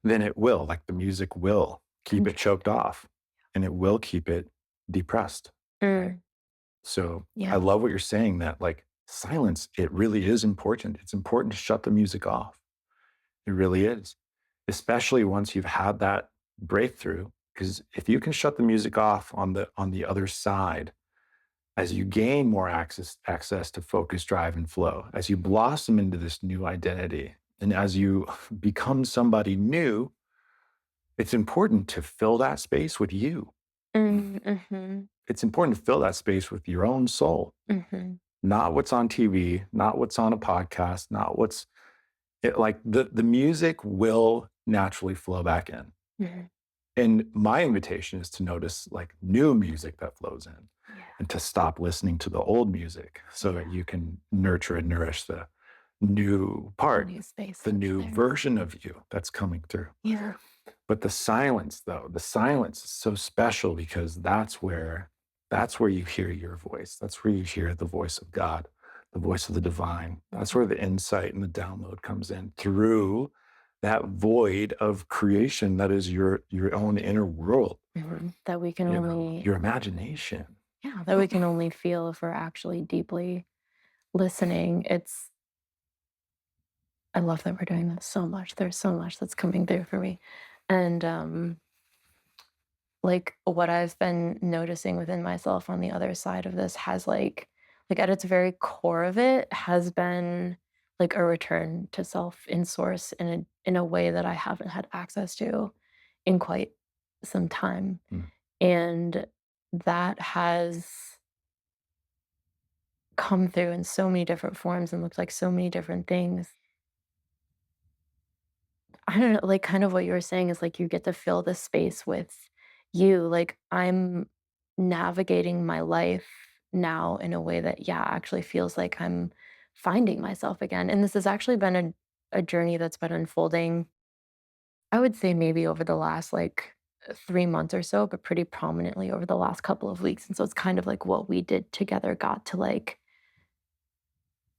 Speaker 2: then it will, like the music will keep it
Speaker 1: Control.
Speaker 2: choked off and it will keep it depressed. Right.
Speaker 1: Mm.
Speaker 2: So I
Speaker 1: Yeah.
Speaker 2: love what you're saying that like silence, it really is important. It's important to shut the music off. It really is. especially once you've had that breakthrough. Because if you can shut the music off on the other side, as you gain more access to focus, drive, and flow, as you blossom into this new identity, and as you become somebody new, it's important to fill that space with you.
Speaker 1: Mm, mhm,
Speaker 2: It's important to fill that space with your own soul,
Speaker 1: mhm,
Speaker 2: not what's on TV, not what's on a podcast, not what's like the music will naturally flow back in.
Speaker 1: mhm.
Speaker 2: And my invitation is to notice like new music that flows in
Speaker 1: Yeah,
Speaker 2: and to stop listening to the old music so that
Speaker 1: yeah.
Speaker 2: you can nurture and nourish the new
Speaker 1: The
Speaker 2: part,
Speaker 1: new space
Speaker 2: the
Speaker 1: that's
Speaker 2: new
Speaker 1: there.
Speaker 2: version of you that's coming through.
Speaker 1: Yeah.
Speaker 2: But the silence, though, the silence is so special because that's where you hear your voice. That's where you hear the voice of God, the voice of the divine. That's
Speaker 1: Mhm,
Speaker 2: where the insight and the download comes in through that void of creation that is your own inner world,
Speaker 1: mhm. That we can only
Speaker 2: your imagination.
Speaker 1: yeah, that we can only feel if we're actually deeply listening. It's I love that we're doing this so much. There's so much that's coming through for me. And like what I've been noticing within myself on the other side of this has like at its very core of it has been like a return to self in source in a way that I haven't had access to in quite some time.
Speaker 2: Mm.
Speaker 1: And that has come through in so many different forms and looked like so many different things. I don't know, like, kind of what you were saying is, like, you get to fill the space with you, like, I'm navigating my life now in a way that, yeah, actually feels like I'm finding myself again, and this has actually been a journey that's been unfolding, I would say maybe over the last, 3 months or so, but pretty prominently over the last couple of weeks, and so it's kind of like what we did together got to, like,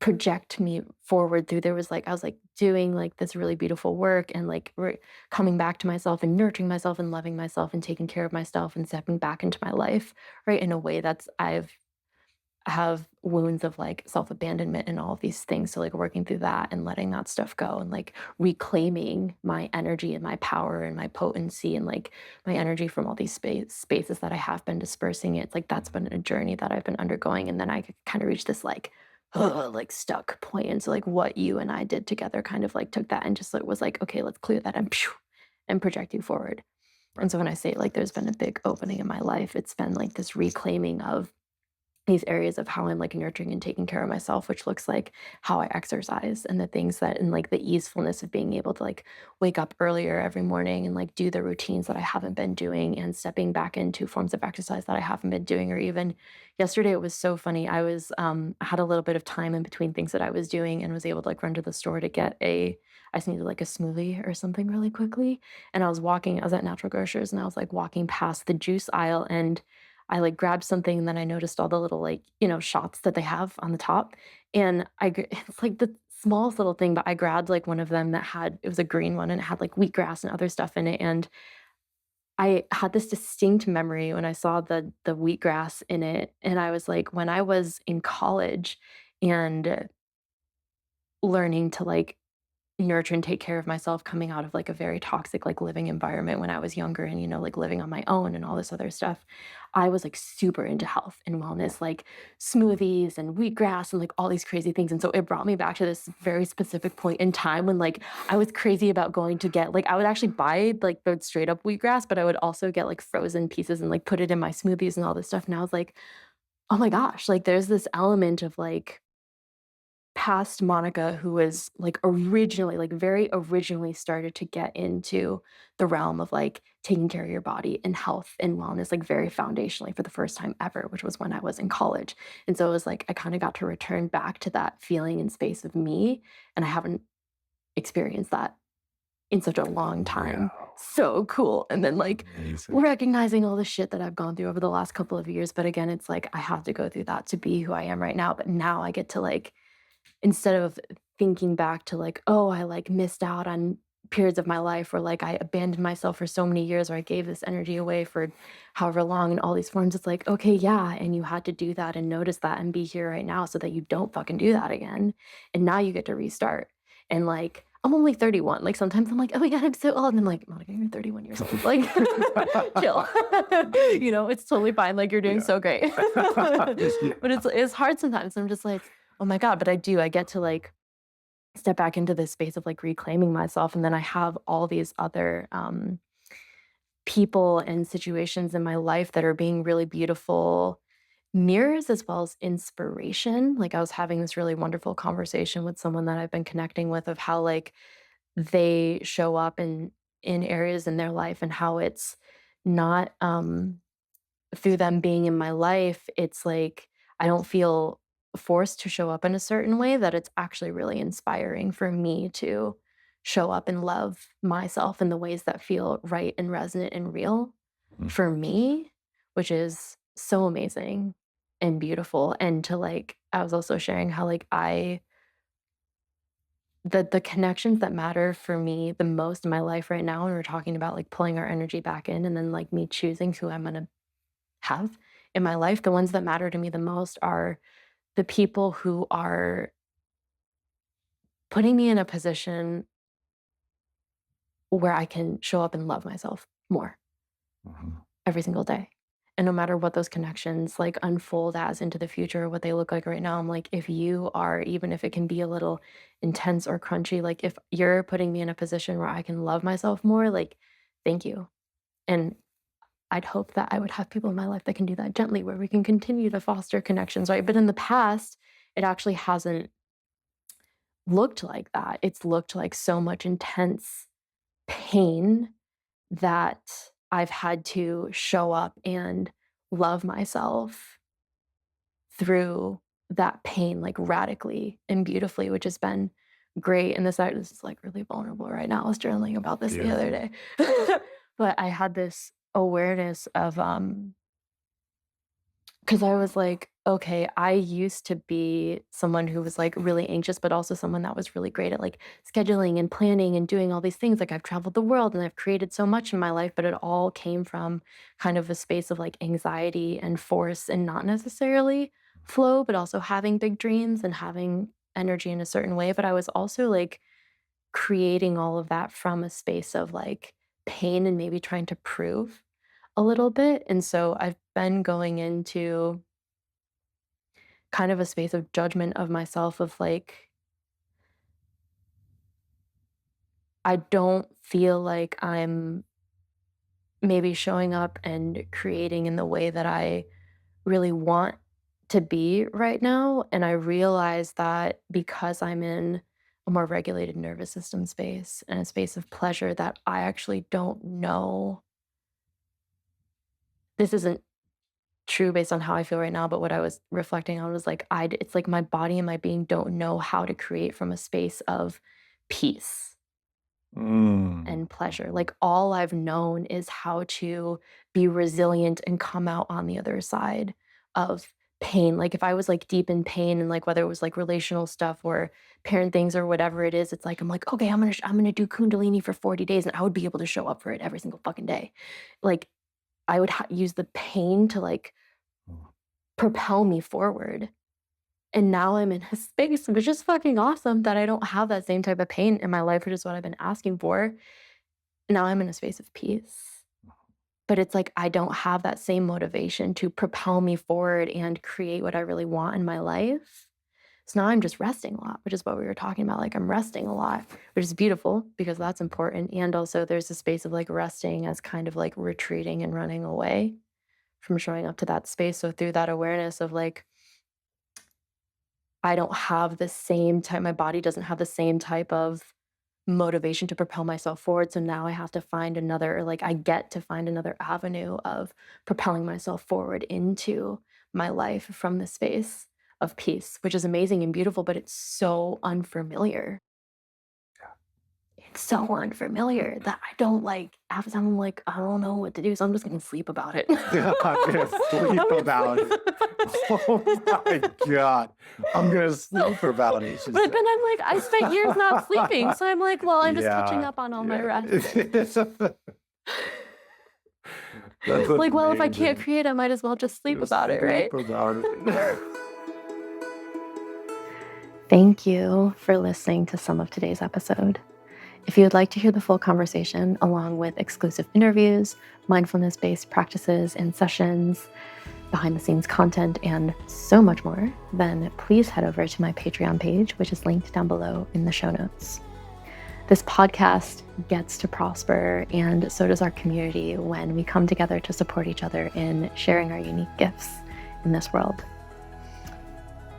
Speaker 1: project me forward through there was, like I was, like, doing, like, this really beautiful work and, like, coming back to myself and nurturing myself and loving myself and taking care of myself and stepping back into my life, right, in a way that's have wounds of, like, self-abandonment and all of these things, so, like, working through that and letting that stuff go and, like, reclaiming my energy and my power and my potency and, like, my energy from all these spaces that I have been dispersing it. It's like that's been a journey that I've been undergoing, and then I kinda reached this, like, like, stuck point, and so, like, what you and I did together kind of, like, took that and just, like, was like, "Okay, let's clear that and phew, and project you forward." And
Speaker 2: Right.
Speaker 1: so when I say, like, there's been a big opening in my life, it's been, like, this reclaiming of these areas of how I'm like nurturing and taking care of myself, which looks like how I exercise and the things that and like the easefulness of being able to like wake up earlier every morning and like do the routines that I haven't been doing and stepping back into forms of exercise that I haven't been doing. Or even yesterday, it was so funny. I had a little bit of time in between things that I was doing and was able to like run to the store to get I just needed like a smoothie or something really quickly. And I was at Natural Grocers and I was like walking past the juice aisle and I, like, grabbed something, and then I noticed all the little, like, shots that they have on the top, and it's, like, the smallest little thing, but I grabbed, like, one of them that had it was a green one, and it had, like, wheatgrass and other stuff in it, and I had this distinct memory when I saw the wheatgrass in it, and I was like, when I was in college and learning to, like, nurture and take care of myself coming out of, like, a very toxic, like, living environment when I was younger and, like, living on my own and all this other stuff. I was, like, super into health and wellness, like, smoothies and wheatgrass and, like, all these crazy things, and so it brought me back to this very specific point in time when, like, I was crazy about going to get I would actually buy, like, the straight up wheatgrass, but I would also get, like, frozen pieces and, like, put it in my smoothies and all this stuff, and I was like, "Oh my gosh," like, there's this element of, like, past Monica who was, like, originally, like, very originally started to get into the realm of, like, taking care of your body and health and wellness, like, very foundationally for the first time ever, which was when I was in college, and so it was like I kinda got to return back to that feeling and space of me, and I haven't experienced that in such a long time.
Speaker 2: Wow.
Speaker 1: So cool, and then, like,
Speaker 2: Amazing.
Speaker 1: recognizing all the shit that I've gone through over the last couple of years, but again, it's like I had to go through that to be who I am right now, but now I get to, like instead of thinking back to like, "Oh, I, like, missed out on periods of my life," or, like, "I abandoned myself for so many years," or, "I gave this energy away for however long," in all these forms, it's like, "Okay, yeah, and you had to do that and notice that and be here right now so that you don't fucking do that again, and now you get to restart." And, like, I'm only 31. Like sometimes I'm like, oh my God, I'm so old. And I'm like, Monica, you're 31 years old. Like, chill. It's totally fine. Like you're doing
Speaker 2: Yeah.
Speaker 1: so great. But
Speaker 2: Yeah.
Speaker 1: it's hard sometimes. I'm just like, oh my God. But I get to like step back into this space of like reclaiming myself. And then I have all these other people and situations in my life that are being really beautiful mirrors as well as inspiration. Like I was having this really wonderful conversation with someone that I've been connecting with of how like they show up in areas in their life and how it's not through them being in my life, it's like I don't feel forced to show up in a certain way, that it's actually really inspiring for me to show up and love myself in the ways that feel right and resonant and real
Speaker 2: Mm.
Speaker 1: for me, which is so amazing and beautiful. And to like, I was also sharing how like the connections that matter for me the most in my life right now, and we're talking about like pulling our energy back in and then like me choosing who I'm gonna have in my life, the ones that matter to me the most are the people who are putting me in a position where I can show up and love myself more
Speaker 2: Mhm.
Speaker 1: every single day. And no matter what those connections like unfold as into the future, what they look like right now, I'm like, if you are, even if it can be a little intense or crunchy, like if you're putting me in a position where I can love myself more, like, thank you. And I'd hope that I would have people in my life that can do that gently, where we can continue to foster connections, right? But in the past, it actually hasn't looked like that. It's looked like so much intense pain that I've had to show up and love myself through that pain, like radically and beautifully, which has been great. And this is like really vulnerable right now. I was journaling about this the other
Speaker 2: Beautiful.
Speaker 1: day. But I had this awareness of 'cause I was like, okay, I used to be someone who was, like, really anxious, but also someone that was really great at, like, scheduling and planning and doing all these things, like, I've traveled the world and I've created so much in my life, but it all came from kind of a space of, like, anxiety and force and not necessarily flow, but also having big dreams and having energy in a certain way, but I was also, like, creating all of that from a space of, like, pain and maybe trying to prove a little bit, and so I've been going into kind of a space of judgment of myself of, like, I don't feel like I'm maybe showing up and creating in the way that I really want to be right now, and I realize that because I'm in a more regulated nervous system space and a space of pleasure that I actually don't know this isn't true based on how I feel right now, but what I was reflecting on was like it's like my body and my being don't know how to create from a space of peace
Speaker 2: Mm.
Speaker 1: and pleasure. Like all I've known is how to be resilient and come out on the other side of pain. Like if I was like deep in pain and like whether it was like relational stuff or parent things or whatever it is, it's like I'm like, okay, I'm gonna do Kundalini for 40 days and I would be able to show up for it every single fucking day. Like I would use the pain to like propel me forward. And now I'm in a space which is fucking awesome that I don't have that same type of pain in my life, which is what I've been asking for. Now I'm in a space of peace. But it's like I don't have that same motivation to propel me forward and create what I really want in my life. So now I'm just resting a lot, which is what we were talking about. Like I'm resting a lot, which is beautiful because that's important. And also there's a space of like resting as kind of like retreating and running away from showing up to that space. So through that awareness of like, I don't have the same type my body doesn't have the same type of motivation to propel myself forward, so now I have to find another or, like, I get to find another avenue of propelling myself forward into my life from the space of peace, which is amazing and beautiful, but it's so unfamiliar. It's so unfamiliar that I don't, like half the time I'm like, "I don't know what to do, so I'm just gonna sleep about it."
Speaker 2: Yeah, I'm gonna
Speaker 1: I'm
Speaker 2: sleep
Speaker 1: gonna
Speaker 2: about
Speaker 1: sleep
Speaker 2: it. Oh my God. I'm gonna sleep about it. She
Speaker 1: But
Speaker 2: said.
Speaker 1: then I'm like, I spent years not sleeping, so I'm like, well, I'm just catching
Speaker 2: Yeah.
Speaker 1: up on all my
Speaker 2: Yeah.
Speaker 1: rest.
Speaker 2: That's
Speaker 1: Like, well, if I can't
Speaker 2: amazing.
Speaker 1: create, I might as well just sleep
Speaker 2: Just
Speaker 1: about it, right?
Speaker 2: sleep about it.
Speaker 1: Thank you for listening to some of today's episode. If you would like to hear the full conversation, along with exclusive interviews, mindfulness-based practices and sessions, behind-the-scenes content, and so much more, then please head over to my Patreon page, which is linked down below in the show notes. This podcast gets to prosper, and so does our community when we come together to support each other in sharing our unique gifts in this world.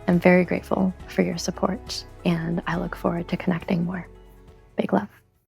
Speaker 1: I'm very grateful for your support, and I look forward to connecting more. Big love.